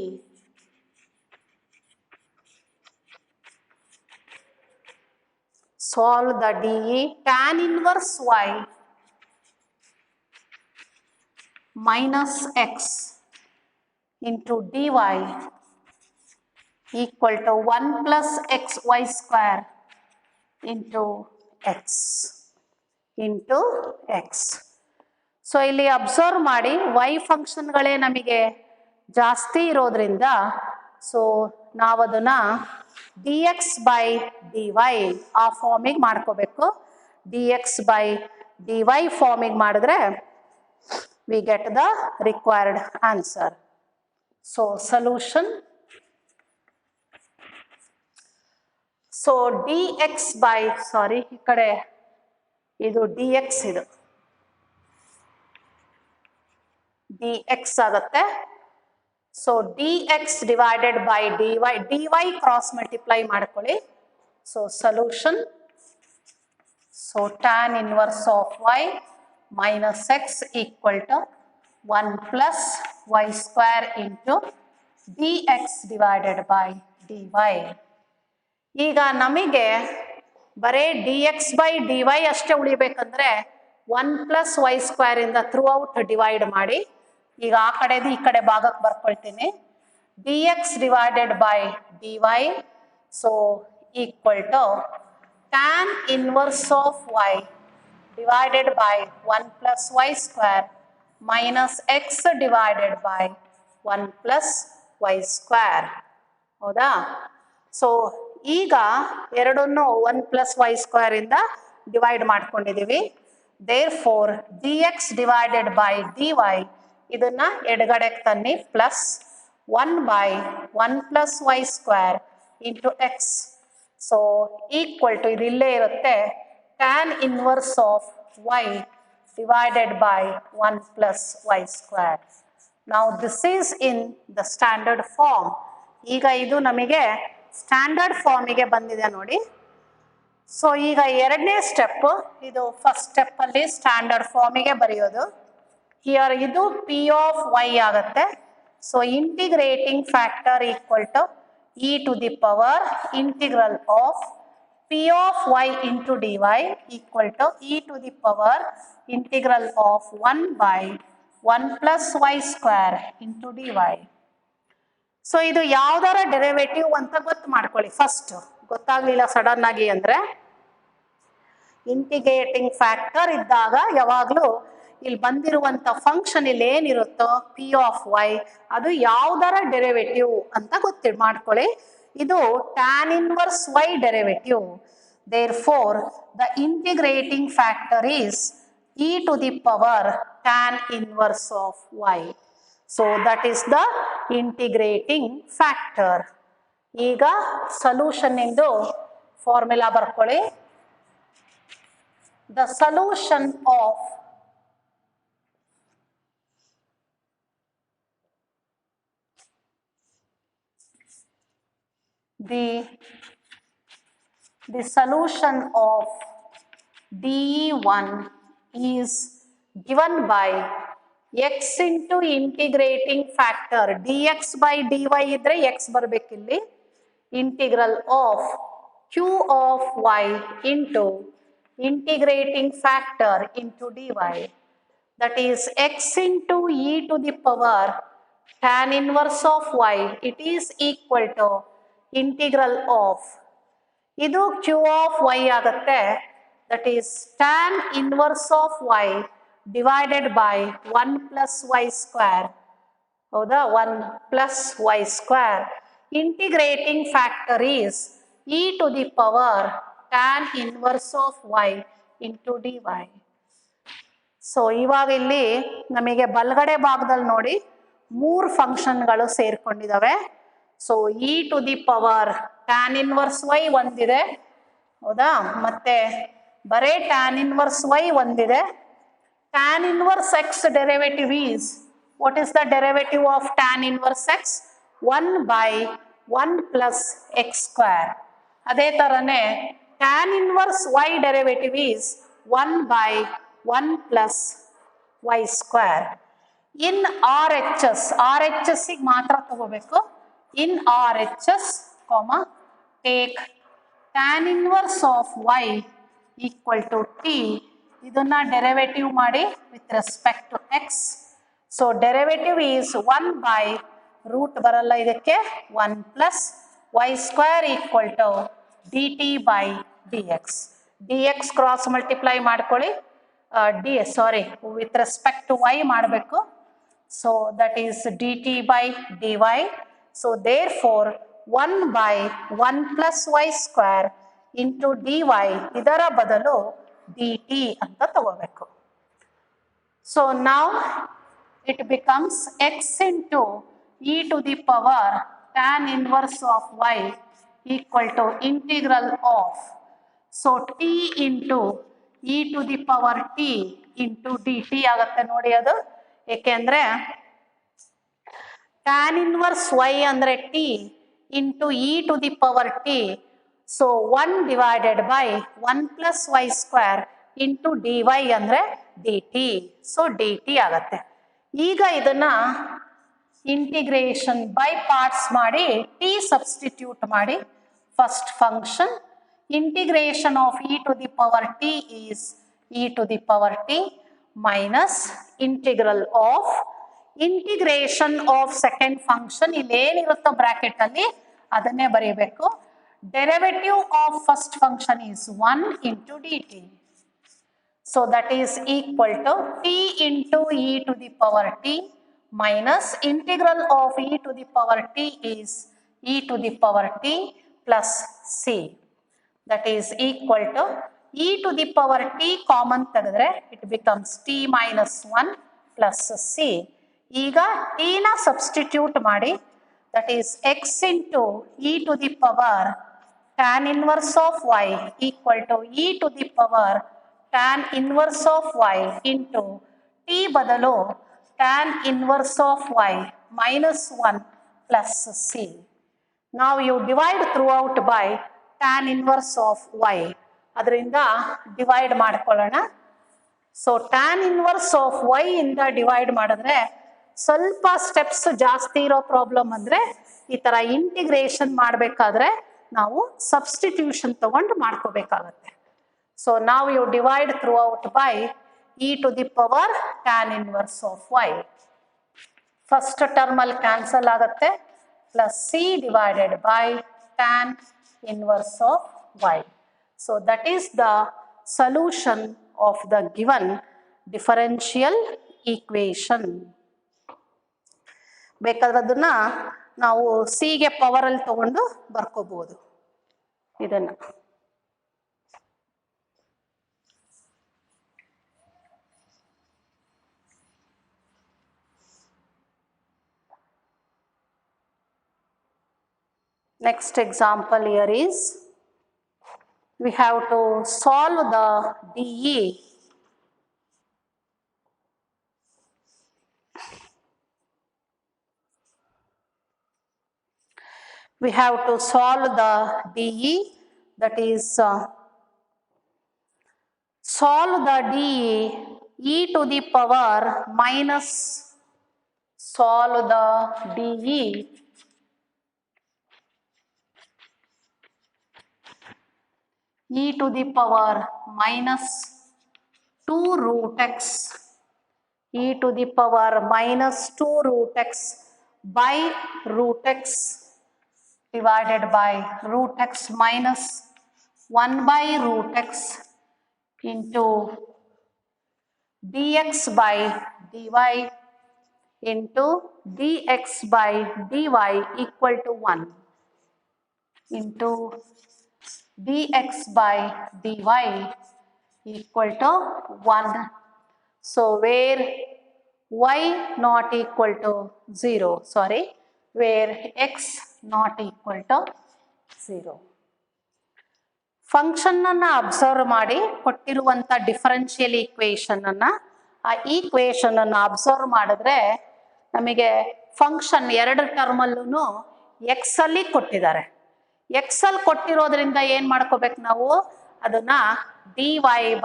Solve the DE. Tan inverse y minus x into dy equal to 1 plus xy square into x. So ಇಲ್ಲಿ observe ಮಾಡಿ, y ಫಂಕ್ಷನ್ಗಳೇ ನಮಗೆ ಜಾಸ್ತಿ ಇರೋದ್ರಿಂದ so ನಾವು ಅದನ್ನ dx by dy ಆ ಫಾರ್ಮಿಗೆ ಮಾಡ್ಕೋಬೇಕು. dx by dy ಫಾರ್ಮಿಗೆ ಮಾಡಿದ್ರೆ we get the required answer. So solution. So dx by ಈ ಕಡೆ ಇದು dx, ಇದು dx ಆಗುತ್ತೆ. So dx divided by dy, dy cross multiply ಮಾಡ್ಕೊಳ್ಳಿ. So solution, so tan inverse of y minus x equal to 1 plus y square into dx divided by dy. ಈಗ ನಮಗೆ ಬರೇ dx by dy ಅಷ್ಟೇ ಉಳಿಬೇಕಂದ್ರೆ 1 plus y square ಇಂದ through out divide ಮಾಡಿ. ಈಗ ಆ ಕಡೆದು ಈ ಕಡೆ ಭಾಗಕ್ಕೆ ಬರ್ಕೊಳ್ತೀನಿ. dx divided by dy so equal to tan inverse of y divided by 1 plus y square minus x divided by 1 plus y square. ಹೌದಾ? ಸೊ ಈಗ ಎರಡನ್ನು 1 plus y square ಇಂದ ಡಿವೈಡ್ ಮಾಡ್ಕೊಂಡಿದ್ದೀವಿ. Therefore dx divided by dy ಇದನ್ನ ಎಡಗಡೆಗೆ ತನ್ನಿ plus 1 by 1 plus y square into x. So equal to ಇದು ಇಲ್ಲೇ ಇರುತ್ತೆ tan inverse of y divided by 1 plus y square. Now this is in the standard form. ಈಗ ಇದು ನಮಗೆ standard ಫಾರ್ಮಿಗೆ ಬಂದಿದೆ ನೋಡಿ. ಸೊ ಈಗ ಎರಡನೇ ಸ್ಟೆಪ್, ಇದು ಫಸ್ಟ್ ಸ್ಟೆಪ್ ಅಲ್ಲಿ ಸ್ಟ್ಯಾಂಡರ್ಡ್ ಫಾರ್ಮಿಗೆ ಬರೆಯೋದು. ಹಿಯರ್ ಇದು ಪಿ ಆಫ್ ವೈ ಆಗುತ್ತೆ. So integrating factor equal to E to the power integral of P of Y into D Y equal to E to the power integral of 1 by 1 plus y square into dy. So ಇದು ಯಾವ್ದಾರ derivative ಅಂತ ಗೊತ್ತು ಮಾಡ್ಕೊಳ್ಳಿ. First ಗೊತ್ತಾಗ್ಲಿಲ್ಲ sudden ಆಗಿ ಅಂದ್ರೆ, integrating factor ಇದ್ದಾಗ ಯಾವಾಗ್ಲೂ ಇಲ್ಲಿ ಬಂದಿರುವಂತ ಫಂಕ್ಷನ್ ಇಲ್ಲಿ ಏನಿರುತ್ತೋ ಪಿ ಆಫ್ ವೈ ಅದು ಯಾವ್ದಾರ ಡೆರಿವೇಟಿವ್ ಅಂತ ಗೊತ್ತು ಮಾಡ್ಕೊಳ್ಳಿ. ಇದು tan inverse Y derivative. Therefore the integrating factor is e to the power tan inverse of y. So that is the integrating factor. ಈಗ ಸೊಲ್ಯೂಷನ್ ಇಂದು ಫಾರ್ಮುಲಾ ಬರ್ಕೊಳ್ಳಿ. The solution of the solution of DE1 is given by x into integrating factor dx by dy ಇದ್ರೆ x ಬರಬೇಕಿಲ್ಲಿ, integral of q of y into integrating factor into dy, that is x into e to the power tan inverse of y, it is equal to integral of ಇದು q of y ಆಗುತ್ತೆ, that is tan inverse of y divided by 1 plus y square. ಹೌದಾ? 1 plus y square. Integrating factor is e to the power tan inverse of y into dy. So ಇವಾಗ ಇಲ್ಲಿ ನಮಗೆ ಬಲಗಡೆ ಭಾಗದಲ್ಲಿ ನೋಡಿ 3 ಫಂಕ್ಷನ್ಗಳು ಸೇರ್ಕೊಂಡಿದ್ದಾವೆ. So e to the power tan inverse y ಒಂದಿದೆ, ಹೌದಾ? ಮತ್ತೆ ಬರೇ ಟ್ಯಾನ್ ಇನ್ವರ್ಸ್ ವೈ ಒಂದಿದೆ. Tan inverse x derivative is, what is the derivative of tan inverse x? 1 by 1 plus x square. ಅದೇ ತರನೇ tan inverse Y derivative is 1 by 1 plus y square. In R H S, R H S ಗೆ ಮಾತ್ರ ತಗೋಬೇಕು. In R H S take tan inverse of y equal to t, ಇದನ್ನ derivative ಮಾಡಿ with respect to x. So derivative is 1 by root ಬರಲ್ಲ ಇದಕ್ಕೆ 1 plus y square equal to d t by d x. D x cross multiply ಮಾಡ್ಕೊಳ್ಳಿ, with respect to y ಮಾಡಬೇಕು. So that is d t by d y. So therefore 1 by 1 plus y square into dy, ಇದರ ಬದಲು D T ಅಂತ ತಗೋಬೇಕು. So ನಾವು it becomes x into e to the power tan inverse of y equal to integral of, so t into e to the power t into dt ಆಗುತ್ತೆ ನೋಡಿ. ಅದು ಏಕೆಂದ್ರೆ tan inverse y ಅಂದ್ರೆ t into e to the power t, so 1 divided by 1 plus y square into dy ಅಂದ್ರೆ dt, so dt ಆಗುತ್ತೆ. ಈಗ ಇದನ್ನ integration by parts ಮಾಡಿ ಟಿ ಸಬ್ಸ್ಟಿಟ್ಯೂಟ್ ಮಾಡಿ. First function integration of e to the power t is e to the power t minus integral of integration of second function, ಇಲ್ಲೇನಿರುತ್ತೋ bracket ಅಲ್ಲಿ ಅದನ್ನೇ ಬರೀಬೇಕು. Derivative of first function is 1 into dt. So that is equal to t into e to the power t minus integral of e to the power t is e to the power t plus c. That is equal to e to the power t common ತೆಗೆದ್ರೆ it becomes t minus 1 plus c. ಈಗ t ನ substitute ಮಾಡಿ, that is x into e to the power tan inverse of y equal to e to the power tan inverse of y into t ಬದಲು tan inverse of y minus 1 plus c. Now you divide throughout by tan inverse of y. ಅದರಿಂದ divide ಮಾಡ್ಕೊಳ್ಳೋಣ. So tan inverse of y ಇಂದ divide ಮಾಡಿದ್ರೆ ಸ್ವಲ್ಪ steps ಜಾಸ್ತಿ ಇರೋ problem ಅಂದರೆ ಈ ಥರ ಇಂಟಿಗ್ರೇಷನ್ ಮಾಡಬೇಕಾದ್ರೆ ನಾವು ಸಬ್ಸ್ಟಿಟ್ಯೂಷನ್ ತಗೊಂಡು ಮಾಡ್ಕೋಬೇಕಾಗತ್ತೆ. ಸೊ ನಾವು you divide throughout by e to the power tan inverse of y. First ಟರ್ಮಲ್ಲಿ ಕ್ಯಾನ್ಸಲ್ ಆಗುತ್ತೆ, plus c divided by tan inverse of y. So that is the solution of the given differential equation. ಬೇಕಾದ್ರೆ ಅದನ್ನ ನಾವು c ಗೆ power ಅಲ್ಲಿ ತಗೊಂಡು ಬರ್ಕೋಬಹುದು ಇದನ್ನ. Next example here is we have to solve the DE we have to solve the DE, that is solve the DE e to the power minus solve the DE e to the power minus 2 root x e to the power minus 2 root x by root x divided by root x minus 1 by root x into dx by dy into dx by dy equal to 1 into dx by dy equal to 1. So where y not equal to 0, sorry, where x not equal to 0. Function ಅನ್ನ observe ಮಾಡಿ ಕೊಟ್ಟಿರುವಂತ differential equation ಅನ್ನ, ಆ equation ಅನ್ನ observe ಮಾಡಿದ್ರೆ ನಮಗೆ function ಎರಡು ಟರ್ಮಲ್ಲೂ X ಅಲ್ಲಿ ಕೊಟ್ಟಿದ್ದಾರೆ. ಎಕ್ಸ್ ಅಲ್ಲಿ ಕೊಟ್ಟಿರೋದ್ರಿಂದ ಏನ್ ಮಾಡ್ಕೋಬೇಕು ನಾವು, ಅದನ್ನ dy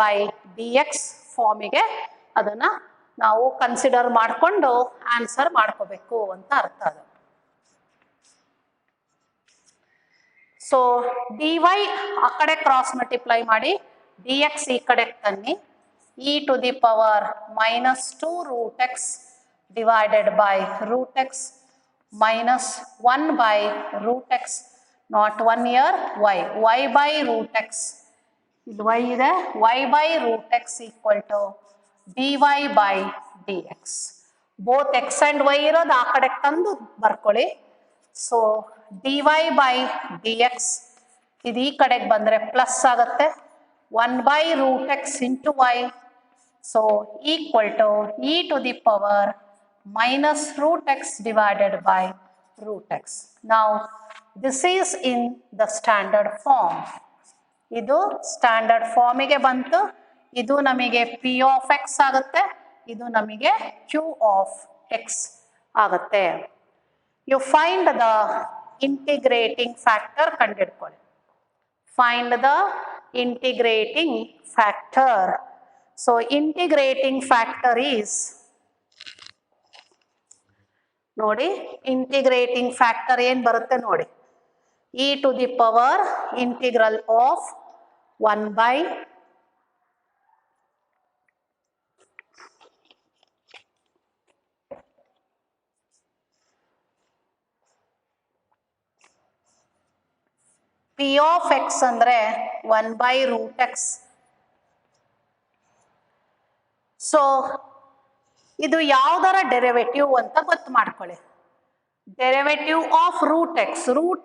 by dx ಫಾರ್ಮಿಗೆ ಅದನ್ನ ನಾವು ಕನ್ಸಿಡರ್ ಮಾಡಿಕೊಂಡು ಆನ್ಸರ್ ಮಾಡ್ಕೋಬೇಕು ಅಂತ ಅರ್ಥ ಅದು. ಸೊ dy ಆ ಕಡೆ ಕ್ರಾಸ್ ಮಲ್ಟಿಪ್ಲೈ ಮಾಡಿ dx ಈ ಕಡೆ ತನ್ನಿ, e to the power minus 2 root x divided by root x minus 1 by root x, not 1 here, y by root x, ಇದು y ಇದೆ, y by root x equal to dy by dx. Both x and y ಇರೋದು ಆ ಕಡೆ ತಂದು ಬರ್ಕೊಳ್ಳಿ. So dy by dx ಇದು ಈ ಕಡೆಗೆ ಬಂದರೆ ಪ್ಲಸ್ ಆಗುತ್ತೆ, 1 by root x into y, so equal to e to the power minus root x divided by root x. Now this is in the standard form. ಇದು standard ಫಾರ್ಮಿಗೆ ಬಂತು. ಇದು ನಮಗೆ p of x ಆಗುತ್ತೆ, ಇದು ನಮಗೆ q of x ಆಗುತ್ತೆ. You find the integrating factor ಕಂಡುಹಿಡ್ಕೊಳ್ಳಿ. Find the integrating factor. So integrating factor is, ನೋಡಿ integrating factor ಏನು ಬರುತ್ತೆ ನೋಡಿ, e to the power integral of 1 by p of x ಅಂದರೆ 1 by root x so ಇದು ಯಾವುದರ derivative ಅಂತ ಗೊತ್ತು ಮಾಡ್ಕೊಳ್ಳಿ. Derivative of root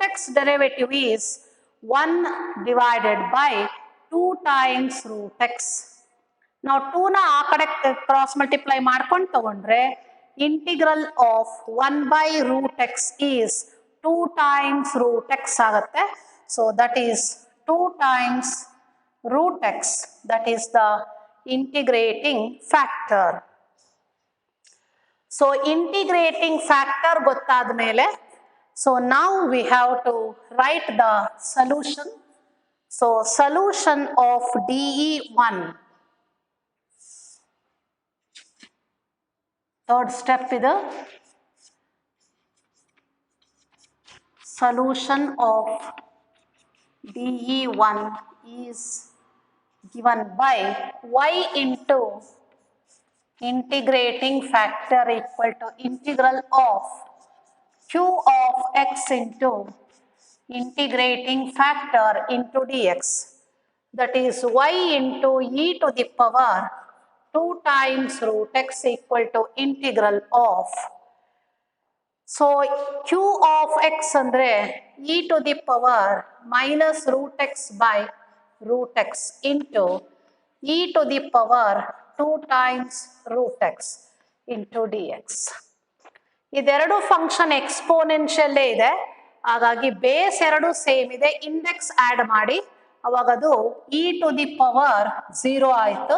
x derivative is 1 divided by 2 times root x. ನಾವು 2 ನ ಆ ಕಡೆ ಕ್ರಾಸ್ ಮಲ್ಟಿಪ್ಲೈ ಮಾಡ್ಕೊಂಡು ತಗೊಂಡ್ರೆ integral of 1 by root x is 2 times root x ಆಗುತ್ತೆ. So that is 2 times root x, that is the integrating factor. So integrating factor gottad mele, so now we have to write the solution. So solution of DE1, third step is the solution of DE1 is given by y into integrating factor equal to integral of q of x into integrating factor into dx, that is y into e to the power 2 times root x equal to integral of, so q of x andre e to the power minus root x by root x into e to the power 2 times root x into dx. ಇದೆರಡು function exponential ಇದೆ, ಹಾಗಾಗಿ base ಎರಡು same ಇದೆ, index add ಮಾಡಿ ಅವಾಗ ಅದು e to the power 0 ಆಯ್ತು.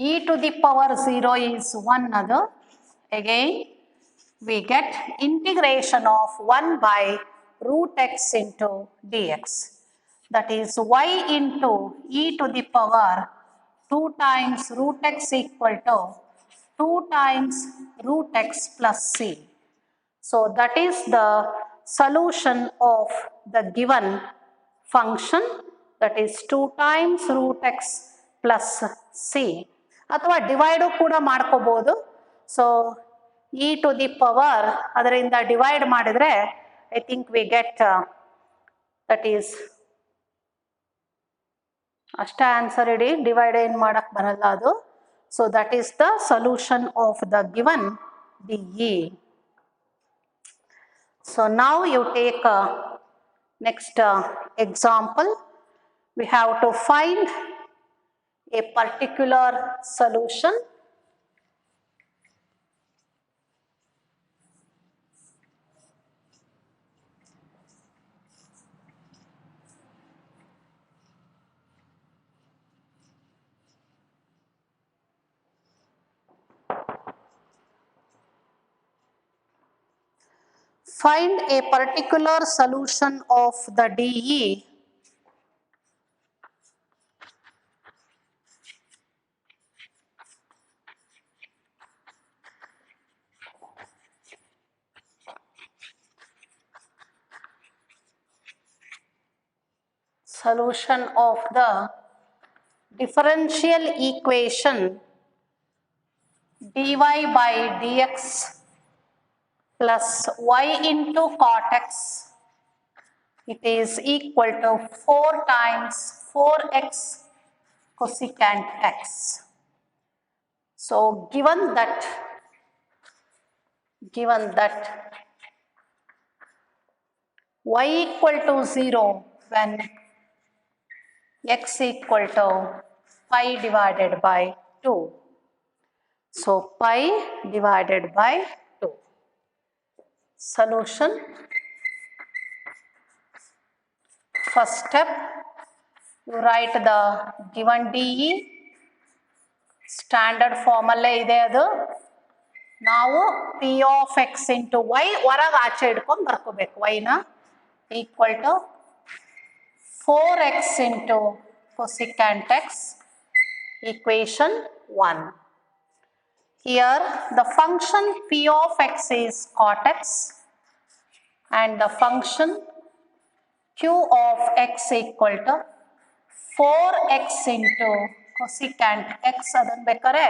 e to the power 0 is 1 adu. Again we get integration of 1 by root x into dx, that is y into e to the power 2 times root x equal to 2 times root x plus c. So that is the solution of the given function, that is 2 times root x plus c. ಅಥವಾ divide ಕೂಡ ಮಾಡ್ಕೋಬಹುದು. So e to the power ಅದರಿಂದ divide ಮಾಡಿದ್ರೆ I think we get that is ಅಷ್ಟೇ answer ಇಡಿ, divide ಏನು ಮಾಡಕ್ ಬರಲ್ಲ ಅದು. So that is the solution of the given DE. So now you take next example. We have to find a particular solution. Find a particular solution of the DE solution of the differential equation dy by dx plus y into cot x, it is equal to 4 times 4x cosecant x. So given that y equal to 0 when x equal to pi divided by 2, so pi divided by 2. Solution. First step, you write the given DE. Standard formula ಇದೆ ಅದು. ನಾವು p of x into y ಹೊರಗೆ ಆಚೆ ಇಟ್ಕೊಂಡು ಬರ್ಕೋಬೇಕು, y ನ equal to 4x into cosecant x, equation 1. Here the function p of x is cot x and the function q of x equal to 4x into cosecant x, ಅದನ್ನು ಬೇಕಾದ್ರೆ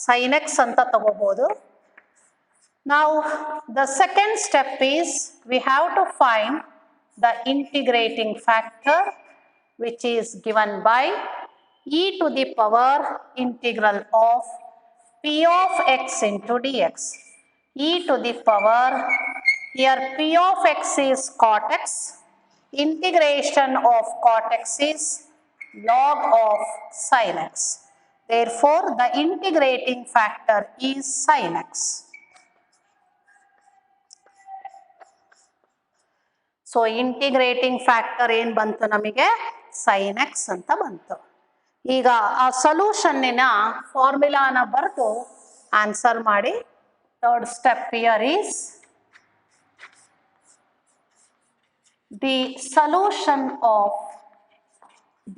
sin x ಅಂತ ತಗೋಬಹುದು. Now the second step is we have to find the integrating factor which is given by e to the power integral of p of x into dx. E to the power, here p of x is cot x, integration of cot x is log of sin x. Therefore, the integrating factor is sin x. So, integrating factor ಏನು ಬಂತು ನಮಗೆ sin x ಅಂತ ಬಂತು. ಈಗ ಆ ಸೊಲ್ಯೂಷನ್ನಿನ ಫಾರ್ಮುಲಾನ ಬರೆದು answer ಮಾಡಿ. Third step here is the solution of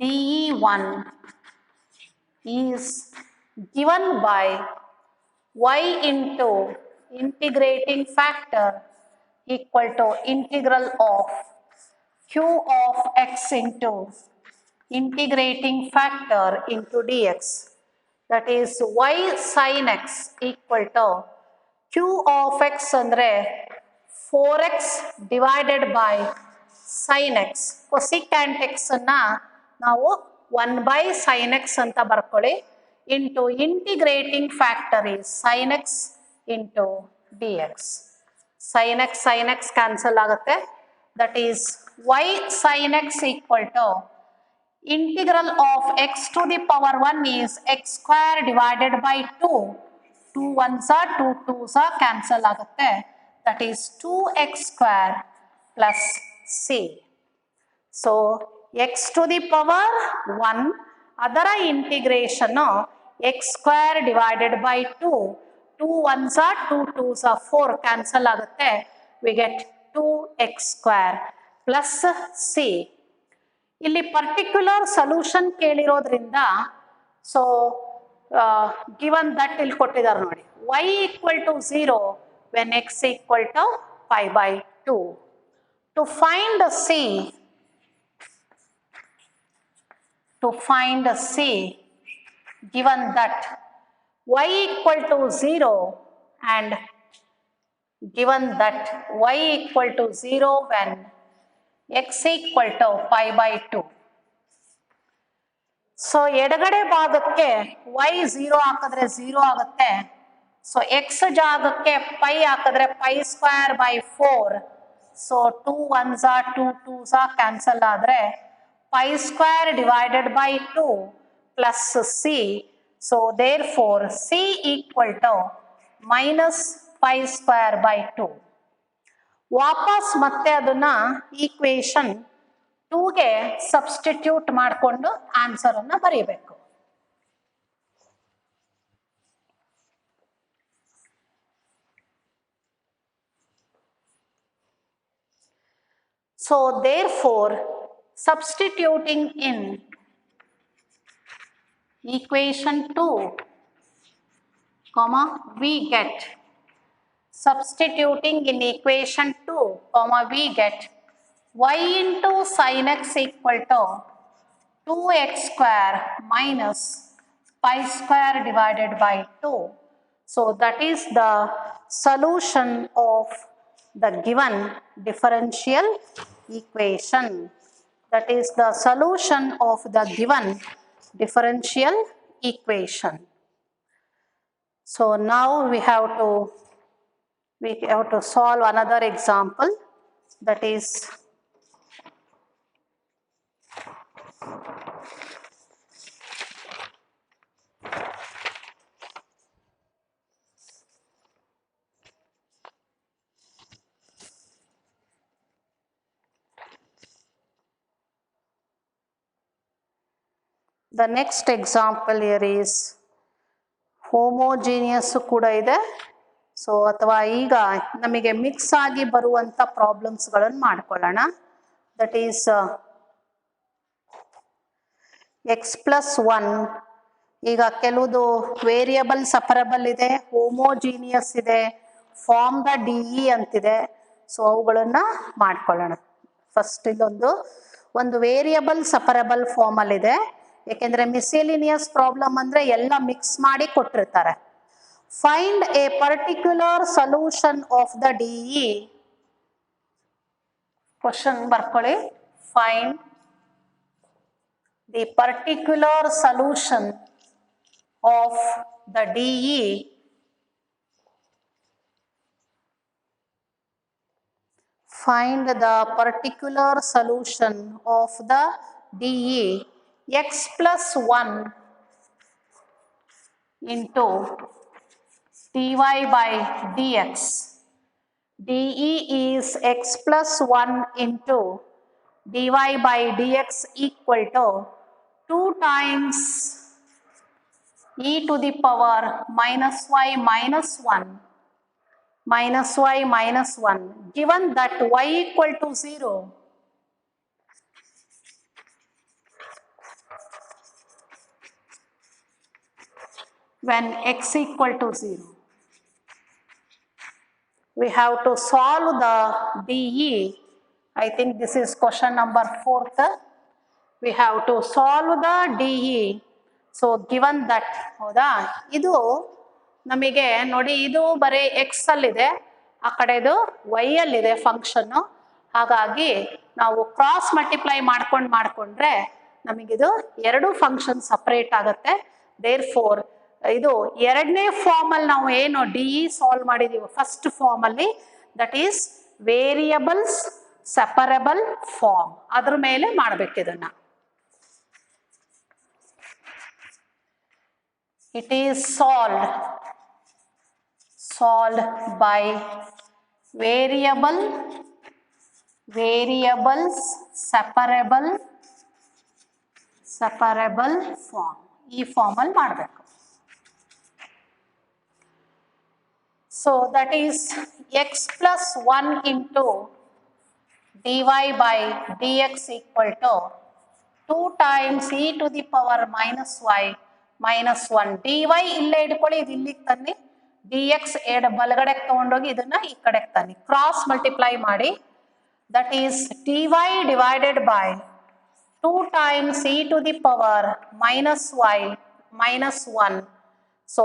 DE1 is given by y into integrating factor equal to integral of q of x into integrating factor into dx. That is y sin x equal to q of x andre 4x divided by sin x. Cosecant x ಅನ್ನ ನಾವು 1 by sin x ಅಂತ ಬರ್ಕೊಳ್ಳಿ, into integrating factor is sin x into dx. sin x cancel ಆಗುತ್ತೆ. That is y sin x equal to integral of x to the power 1 is x square divided by 2. 2 1s are 2 2s are cancel ಆಗುತ್ತೆ. That is 2x square plus c. So, x to the power 1, ಅದರ integration x square divided by 2. 2 1s are 2 2s are 4 cancel ಆಗುತ್ತೆ. We get 2x square plus c. ಇಲ್ಲಿ particular solution ಕೇಳಿರೋದ್ರಿಂದ so given that ಇಲ್ಲಿ ಕೊಟ್ಟಿದ್ದಾರೆ ನೋಡಿ, y equal to 0 when x equal to pi by 2. To find C, given that y equal to 0 and given that y equal to 0 when x equal to pi by 2. So, ಎಡಗಡೆ ಭಾಗಕ್ಕೆ y 0 ಹಾಕಿದ್ರೆ 0 ಆಗುತ್ತೆ. So x ಜಾಗಕ್ಕೆ pi ಹಾಕಿದ್ರೆ pi square by 4. So 2 1s are 2 2s are cancel ಆದರೆ pi square divided by 2 plus c. So, therefore, c equal to minus pi square by 2. ವಾಪಸ್ ಮತ್ತೆ ಅದನ್ನ ಈಕ್ವೇಶನ್ 2ಗೆ ಸಬ್ಸ್ಟಿಟ್ಯೂಟ್ ಮಾಡಿಕೊಂಡು ಆನ್ಸರ್ ಅನ್ನ ಬರೀಬೇಕು. So, therefore, substituting in equation 2, we get, substituting in equation 2, we get y into sin x equal to 2x square minus pi square divided by 2. So, that is the solution of the given differential equation. That is the solution of the given differential equation. So, now we have to solve another example, that is the next example here is homogeneous ಕೂಡ ಇದೆ. So ಅಥವಾ ಈಗ ನಮಗೆ mix ಆಗಿ ಬರುವಂಥ ಪ್ರಾಬ್ಲಮ್ಸ್ಗಳನ್ನು ಮಾಡ್ಕೊಳ್ಳೋಣ. That is X plus 1, ಈಗ ಕೆಲವುದು variable separable ಇದೆ, ಹೋಮೋಜಿನಿಯಸ್ ಇದೆ, ಫಾರ್ಮ್ ದ ಡಿ ಇ ಅಂತಿದೆ. ಸೊ ಅವುಗಳನ್ನು ಮಾಡ್ಕೊಳ್ಳೋಣ. ಫಸ್ಟ್ ಒಂದು ವೇರಿಯಬಲ್ ಸಪರಬಲ್ ಫಾರ್ಮಲ್ಲಿದೆ, ಏಕೆಂದರೆ ಮಿಸೇಲಿನಿಯಸ್ ಪ್ರಾಬ್ಲಮ್ ಅಂದರೆ ಎಲ್ಲ ಮಿಕ್ಸ್ ಮಾಡಿ ಕೊಟ್ಟಿರ್ತಾರೆ. Find a particular solution of the D equation ಬರ್ಕೊಳ್ಳಿ. Find the particular solution of the DE find the particular solution of the DE x plus 1 into dy by dx. DE is x plus 1 into dy by dx equal to 2 times e to the power minus y minus 1 minus y minus 1, given that y equal to 0, when x equal to 0. We have to solve the DE. I think this is question number 4th. We have to solve the DE. So given that, ಹೌದಾ, ಇದು ನಮಗೆ ನೋಡಿ, ಇದು ಬರೀ X ಅಲ್ಲಿದೆ, ಆ ಕಡೆದು Y ಅಲ್ಲಿದೆ ಫಂಕ್ಷನ್ನು. ಹಾಗಾಗಿ ನಾವು ಕ್ರಾಸ್ ಮಲ್ಟಿಪ್ಲೈ ಮಾಡ್ಕೊಂಡ್ರೆ ನಮಗಿದು ಎರಡು ಫಂಕ್ಷನ್ ಸಪ್ರೇಟ್ ಆಗುತ್ತೆ. ದೇರ್ ಫೋರ್ ಇದು ಎರಡನೇ ಫಾರ್ಮಲ್ಲಿ ನಾವು ಏನು DE ಸಾಲ್ವ್ ಮಾಡಿದೀವಿ ಫಸ್ಟ್ ಫಾರ್ಮಲ್ಲಿ, ದಟ್ ಈಸ್ ವೇರಿಯಬಲ್ಸ್ ಸೆಪರಬಲ್ ಫಾರ್ಮ್, ಅದ್ರ ಮೇಲೆ ಮಾಡ್ಬೇಕು ಇದನ್ನ. It is solved by variables separable form. ಈ ಫಾರ್ಮಲ್ಲಿ ಮಾಡಬೇಕು. So that is x plus 1 into dy by dx equal to 2 times e to the power minus y minus 1. dy ಇಲ್ಲೇ ಇಟ್ಕೊಳ್ಳಿ, ಇದು ಇಲ್ಲಿಗೆ ತನ್ನಿ. dx ಬಲಗಡೆಗೆ ತಗೊಂಡೋಗಿ ಇದನ್ನ ಈ ಕಡೆಗೆ ತನ್ನಿ. ಕ್ರಾಸ್ ಮಲ್ಟಿಪ್ಲೈ ಮಾಡಿ. That is dy divided by 2 times e to the power minus y minus 1. So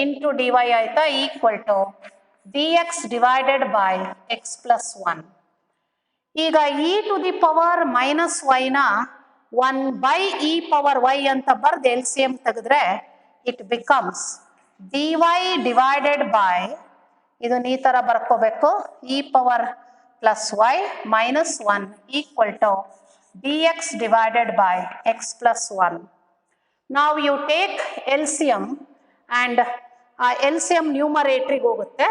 into dy ಆಯ್ತಾ, equal to dx divided by x plus 1. ಈಗ e to the power minus y ನ 1 by e power y ಅಂತ ಬರ್ದು LCM ತೆಗೆದ್ರೆ it becomes dy divided by, ಇದನ್ನ ಈ ತರ ಬರ್ಕೋಬೇಕು, e power plus y minus 1 equal to dx divided by x plus 1. Now you take LCM and LCM ನ್ಯೂಮರೇಟ್ರಿಗೆ ಹೋಗುತ್ತೆ.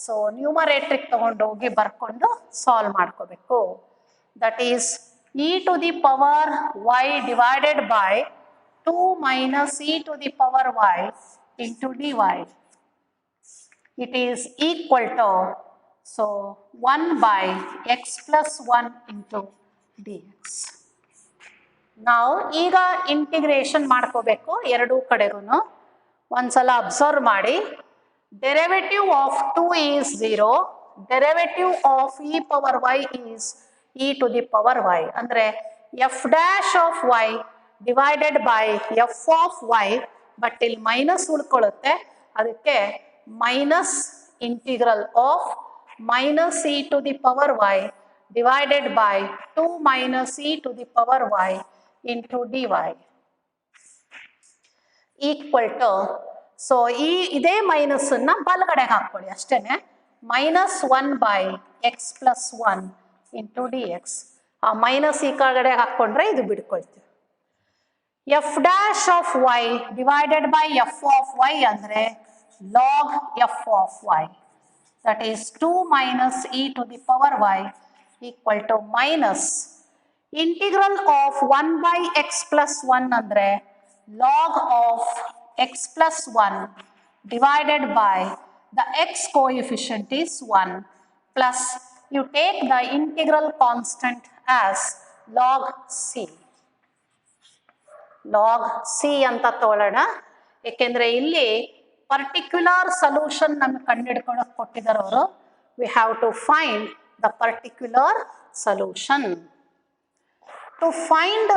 So ನ್ಯೂಮರೇಟ್ರಿಗೆ ತಗೊಂಡೋಗಿ ಬರ್ಕೊಂಡು ಸಾಲ್ವ್ ಮಾಡ್ಕೋಬೇಕು. That is e to the power y divided by 2 minus e to the power y into dy. It is equal to, so 1 by x plus 1 into dx. ನಾವು ಈಗ integration ಮಾಡ್ಕೋಬೇಕು ಎರಡೂ ಕಡೆಗೂ. ಒಂದ್ಸಲ ಅಬ್ಸರ್ವ್ ಮಾಡಿ. Derivative of 2 is 0, derivative of e power y is e to the power y. ಅಂದ್ರೆ f dash of y divided by f of y, but ಇಲ್ಲಿ minus ಉಳ್ಕೊಳ್ಳುತ್ತೆ, ಅದಕ್ಕೆ minus integral of minus e to the power y divided by 2 minus e to the power y into dy equal to, so ಇದೇ minus ಅನ್ನ ಬಲಗಡೆಗೆ ಹಾಕೊಳ್ಳಿ ಅಷ್ಟೇನೆ, minus 1 by x plus 1 into dx. ಆ minus ಈ ಕಡೆ ಹಾಕೊಂಡ್ರೆ ಇದು ಬಿಡ್ಕೊಳ್ತೀವಿ. f dash of y divided by f of y ಅಂದ್ರೆ log f of y, that is 2 minus e to the power y equal to minus integral of 1 by x plus 1 ಅಂದ್ರೆ log of x plus 1 divided by the x coefficient is 1 plus you take the integral constant as log c. log c ಅಂತ ತಗೊಳ್ಳೋಣ, ಏಕೆಂದ್ರೆ ಇಲ್ಲಿ particular solution ನಮ್ಗೆ ಕಂಡುಹಿಡ್ಕೊಳ್ಳೋಕೆ ಕೊಟ್ಟಿದ್ದಾರೆ ಅವರು. We have to find the particular solution. To find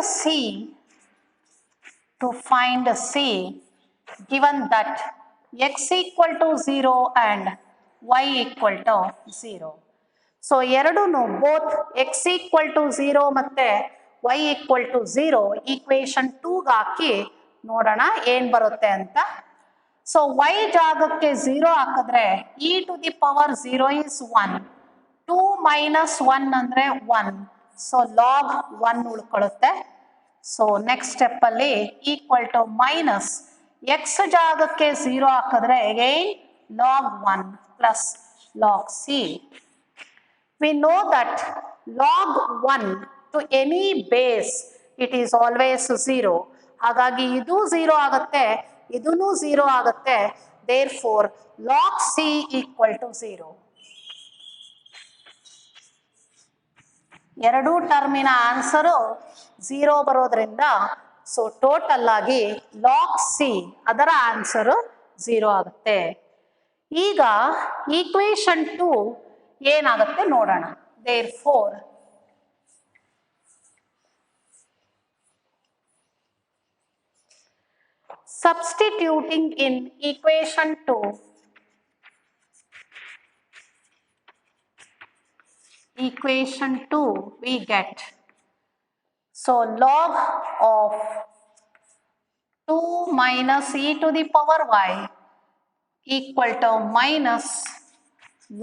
C, given that x equal to 0 and y equal to 0. So ಎರಡೂ both X equal to 0 ಮತ್ತೆ y ಈಕ್ವಲ್ ಟು 0 ಈಕ್ವೇಶನ್ 2ಗೆ ಹಾಕಿ ನೋಡೋಣ ಏನ್ ಬರುತ್ತೆ ಅಂತ. ಸೊ y ಜಾಗಕ್ಕೆ 0 ಹಾಕಿದ್ರೆ e to the power 0 is 1, 2 minus 1 ಅಂದ್ರೆ 1, so log 1 ಉಳ್ಕೊಳ್ಳುತ್ತೆ. ಸೊ ನೆಕ್ಸ್ಟ್ ಸ್ಟೆಪ್ ಅಲ್ಲಿ ಈಕ್ವಲ್ ಟು ಮೈನಸ್ ಎಕ್ಸ್ ಜಾಗಕ್ಕೆ 0 ಹಾಕಿದ್ರೆ again log 1 plus log c. We know that log 1 to any base it is always 0. ಹಾಗಾಗಿ ಇದು 0 ಆಗುತ್ತೆ, ಇದೂ 0 ಆಗುತ್ತೆ. Therefore log c equal to 0. ಎರಡೂ ಟರ್ಮಿನ ಆನ್ಸರು 0 ಬರೋದ್ರಿಂದ ಸೊ ಟೋಟಲ್ ಆಗಿ ಲಾಗ್ ಸಿ ಅದರ ಆನ್ಸರು 0 ಆಗುತ್ತೆ. ಈಗ ಈಕ್ವೇಶನ್ 2 ಏನಾಗುತ್ತೆ ನೋಡೋಣ. Therefore substituting in equation 2 we get so log of 2 minus e to the power y equal to minus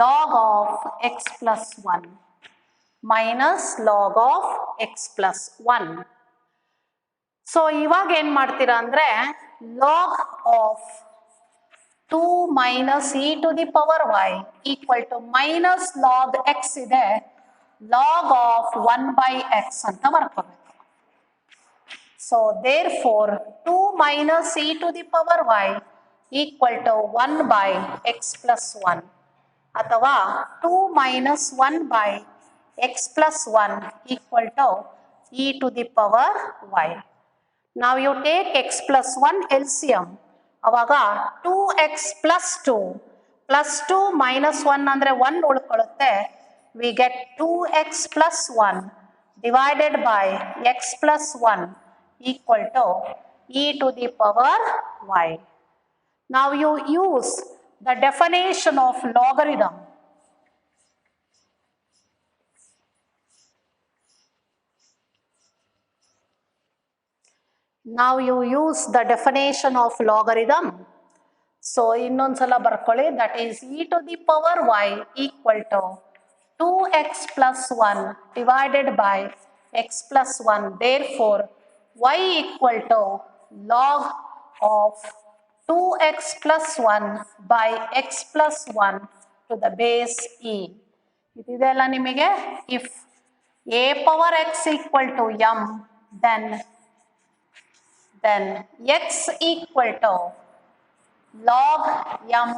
log of x plus 1 minus log of x plus 1. So ಇವಾಗ ಏನ್ ಮಾಡ್ತೀರಾ ಅಂದ್ರೆ log of 2 minus e to the power y equal to minus log x ಇದೆ, log of 1 by x ಅಂತ ಬರ್ಕೋಬೇಕು. So therefore 2 minus e to the power y equal to 1 by x plus 1 ಅಥವಾ 2 minus 1 by x plus 1 equal to e to the power y. Now you take x plus 1 LCM. ಅವಾಗ 2x plus 2 plus 2 minus 1 ಅಂದರೆ 1 ಉಳ್ಕೊಳ್ಳುತ್ತೆ. We get 2x plus 1 divided by x plus 1 equal to e to the power y. Now you use the definition of logarithm. Now you use the definition of logarithm. So ಇನ್ನೊಂದ್ಸಲ ಬರ್ಕೊಳ್ಳಿ, that is e to the power y equal to 2x plus 1 divided by x plus 1. Therefore y equal to log of 2x plus 1 by x plus 1 to the base e. ಇದೆಲ್ಲ ನಿಮಗೆ if a power x equal to m then x equal to log m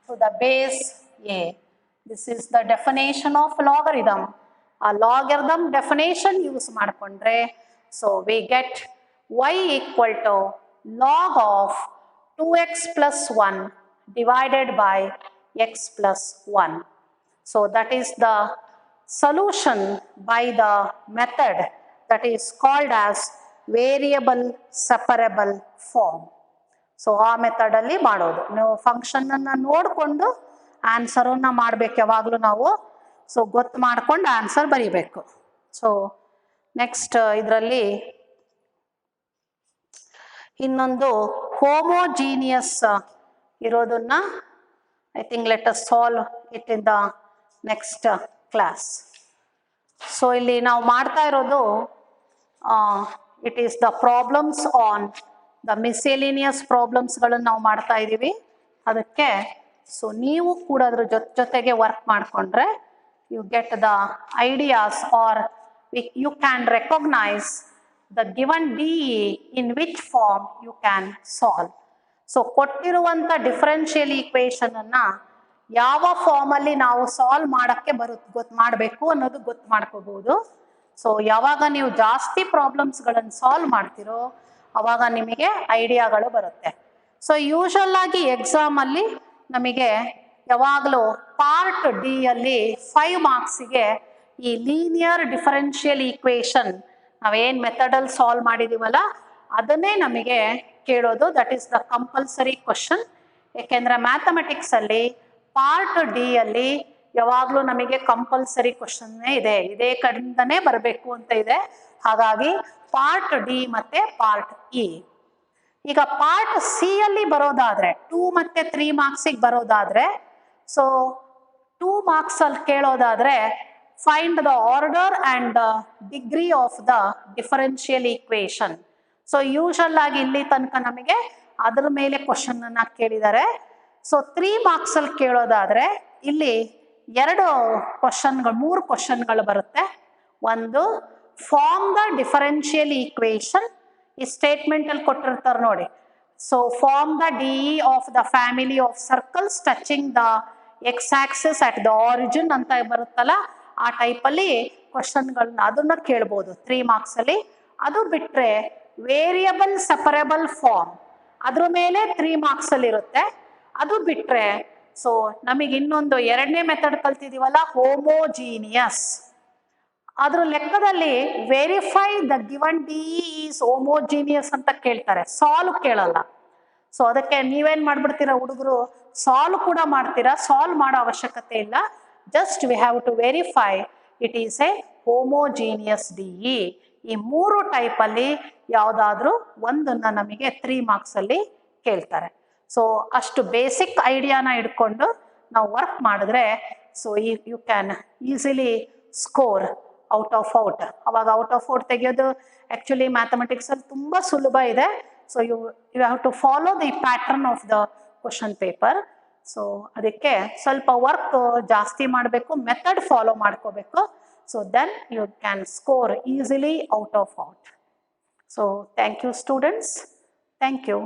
to the base a. This is the definition of logarithm. A logarithm definition use ಮಾಡ್ಕೊಂಡ್ರೆ so we get y equal to log of 2x plus 1 divided by x plus 1. So that is the solution by the method that is called as variable separable form. So ಆ ಮೆಥಡಲ್ಲಿ ಮಾಡೋದು. ನೀವು ಫಂಕ್ಷನನ್ನು ನೋಡಿಕೊಂಡು ಆನ್ಸರನ್ನು ಮಾಡಬೇಕು ಯಾವಾಗಲೂ ನಾವು. So ಗೊತ್ತು ಮಾಡ್ಕೊಂಡು ಆನ್ಸರ್ ಬರೀಬೇಕು. ಸೊ ನೆಕ್ಸ್ಟ್ ಇದರಲ್ಲಿ ಇನ್ನೊಂದು ಹೋಮೋಜೀನಿಯಸ್ ಇರೋದನ್ನ I think let us solve it in the next class. So ಇಲ್ಲಿ ನಾವು ಮಾಡ್ತಾ ಇರೋದು it is the problems on the miscellaneous problems ಗಳನ್ನು ನಾವು ಮಾಡ್ತಾ ಇದ್ದೀವಿ. ಅದಕ್ಕೆ ಸೊ ನೀವು ಕೂಡ ಅದ್ರ ಜೊತೆಗೆ ವರ್ಕ್ ಮಾಡಿಕೊಂಡ್ರೆ you get the ideas or you can recognize the given DE in which form you can solve. So ಕೊಟ್ಟಿರುವಂಥ ಡಿಫರೆನ್ಷಿಯಲ್ ಈಕ್ವೇಷನ್ ಅನ್ನ ಯಾವ ಫಾರ್ಮಲ್ಲಿ ನಾವು ಸಾಲ್ವ್ ಮಾಡೋಕ್ಕೆ ಗೊತ್ತು ಮಾಡಬೇಕು ಅನ್ನೋದು ಗೊತ್ತು ಮಾಡ್ಕೋಬಹುದು. ಸೊ ಯಾವಾಗ ನೀವು ಜಾಸ್ತಿ ಪ್ರಾಬ್ಲಮ್ಸ್ಗಳನ್ನು ಸಾಲ್ವ್ ಮಾಡ್ತಿರೋ ಅವಾಗ ನಿಮಗೆ ಐಡಿಯಾಗಳು ಬರುತ್ತೆ. ಸೊ ಯೂಶಲ್ ಆಗಿ ಎಕ್ಸಾಮಲ್ಲಿ ನಮಗೆ ಯಾವಾಗಲೂ ಪಾರ್ಟ್ ಡಿ ಅಲ್ಲಿ 5 ಮಾರ್ಕ್ಸಿಗೆ ಈ ಲೀನಿಯರ್ ಡಿಫರೆನ್ಷಿಯಲ್ ಈಕ್ವೇಷನ್ ನಾವೇನು ಮೆಥಡಲ್ಲಿ ಸಾಲ್ವ್ ಮಾಡಿದೀವಲ್ಲ ಅದನ್ನೇ ನಮಗೆ ಕೇಳೋದು. That is the compulsory question. ಏಕೆಂದರೆ ಮ್ಯಾಥಮೆಟಿಕ್ಸಲ್ಲಿ ಪಾರ್ಟ್ ಡಿ ಅಲ್ಲಿ ಯಾವಾಗಲೂ ನಮಗೆ ಕಂಪಲ್ಸರಿ ಕ್ವಶನ್ನೇ ಇದೆ, ಇದೇ ಕಡೆಯಿಂದನೇ ಬರಬೇಕು ಅಂತ ಇದೆ. ಹಾಗಾಗಿ ಪಾರ್ಟ್ ಡಿ ಮತ್ತೆ ಪಾರ್ಟ್ ಇ. ಈಗ ಪಾರ್ಟ್ ಸಿ ಅಲ್ಲಿ ಬರೋದಾದ್ರೆ 2 ಮತ್ತೆ 3 ಮಾರ್ಕ್ಸಿಗೆ ಬರೋದಾದ್ರೆ, ಸೊ 2 ಮಾರ್ಕ್ಸ್ ಅಲ್ಲಿ ಕೇಳೋದಾದ್ರೆ find the order and the degree of the differential equation. So usual ಆಗಿ ಇಲ್ಲಿ ತನಕ ನಮಗೆ ಅದ್ರ ಮೇಲೆ ಕ್ವಶನ್ ಅನ್ನ ಕೇಳಿದ್ದಾರೆ. ಸೊ 3 ಮಾರ್ಕ್ಸ್ ಅಲ್ಲಿ ಕೇಳೋದಾದ್ರೆ ಇಲ್ಲಿ 2 ಕ್ವಶನ್ಗಳು 3 ಕ್ವಶನ್ಗಳು ಬರುತ್ತೆ. ಒಂದು ಫಾರ್ಮ್ ದ ಡಿಫರೆನ್ಷಿಯಲ್ ಈಕ್ವೇಶನ್, ಈ ಸ್ಟೇಟ್ಮೆಂಟ್ ಅಲ್ಲಿ ಕೊಟ್ಟಿರ್ತಾರೆ ನೋಡಿ. So form the D of the family of circles touching the x axis at the origin ಅಂತ ಬರುತ್ತಲ್ಲ, ಆ ಟೈಪಲ್ಲಿ ಕ್ವಶನ್ಗಳನ್ನ ಅದನ್ನ ಕೇಳ್ಬೋದು 3 ಮಾರ್ಕ್ಸ್ ಅಲ್ಲಿ. ಅದು ಬಿಟ್ರೆ ವೇರಿಯಬಲ್ ಸಪರೇಬಲ್ ಫಾರ್ಮ್ ಅದ್ರ ಮೇಲೆ 3 ಮಾರ್ಕ್ಸ್ ಅಲ್ಲಿ ಇರುತ್ತೆ. ಅದು ಬಿಟ್ರೆ ಸೊ ನಮಗೆ ಇನ್ನೊಂದು 2ನೇ ಮೆಥಡ್ ಕಲ್ತಿದೀವಲ್ಲ, ಹೋಮೋಜೀನಿಯಸ್, ಅದ್ರ ಲೆಕ್ಕದಲ್ಲಿ verify the given D is homogeneous ಅಂತ ಕೇಳ್ತಾರೆ, ಸಾಲ್ವ್ ಕೇಳಲ್ಲ. ಸೊ ಅದಕ್ಕೆ ನೀವೇನ್ ಮಾಡ್ಬಿಡ್ತೀರಾ ಹುಡುಗರು, ಸಾಲ್ವ್ ಕೂಡ ಮಾಡ್ತೀರಾ, ಸಾಲ್ವ್ ಮಾಡೋ ಅವಶ್ಯಕತೆ ಇಲ್ಲ. Just we have to verify it is a homogeneous D E. ಈ 3 ಟೈಪಲ್ಲಿ ಯಾವುದಾದ್ರೂ ಒಂದನ್ನ ನಮಗೆ 3 ಮಾರ್ಕ್ಸ್ ಅಲ್ಲಿ ಕೇಳ್ತಾರೆ. ಸೊ ಅಷ್ಟು ಬೇಸಿಕ್ ಐಡಿಯಾನ ಇಟ್ಕೊಂಡು ನಾವು ವರ್ಕ್ ಮಾಡಿದ್ರೆ so you can easily score out of out. ಅವಾಗ ಔಟ್ ಆಫ್ ಔಟ್ ತೆಗೆಯೋದು ಆಕ್ಚುಲಿ ಮ್ಯಾಥಮೆಟಿಕ್ಸ್ ಅಲ್ಲಿ ತುಂಬಾ ಸುಲಭ ಇದೆ. So you have to follow the pattern of the question paper. So ಅದಕ್ಕೆ ಸ್ವಲ್ಪ ವರ್ಕ್ ಜಾಸ್ತಿ ಮಾಡಬೇಕು, ಮೆಥಡ್ ಫಾಲೋ ಮಾಡ್ಕೋಬೇಕು. So then you can score easily out of out. So thank you students, thank you.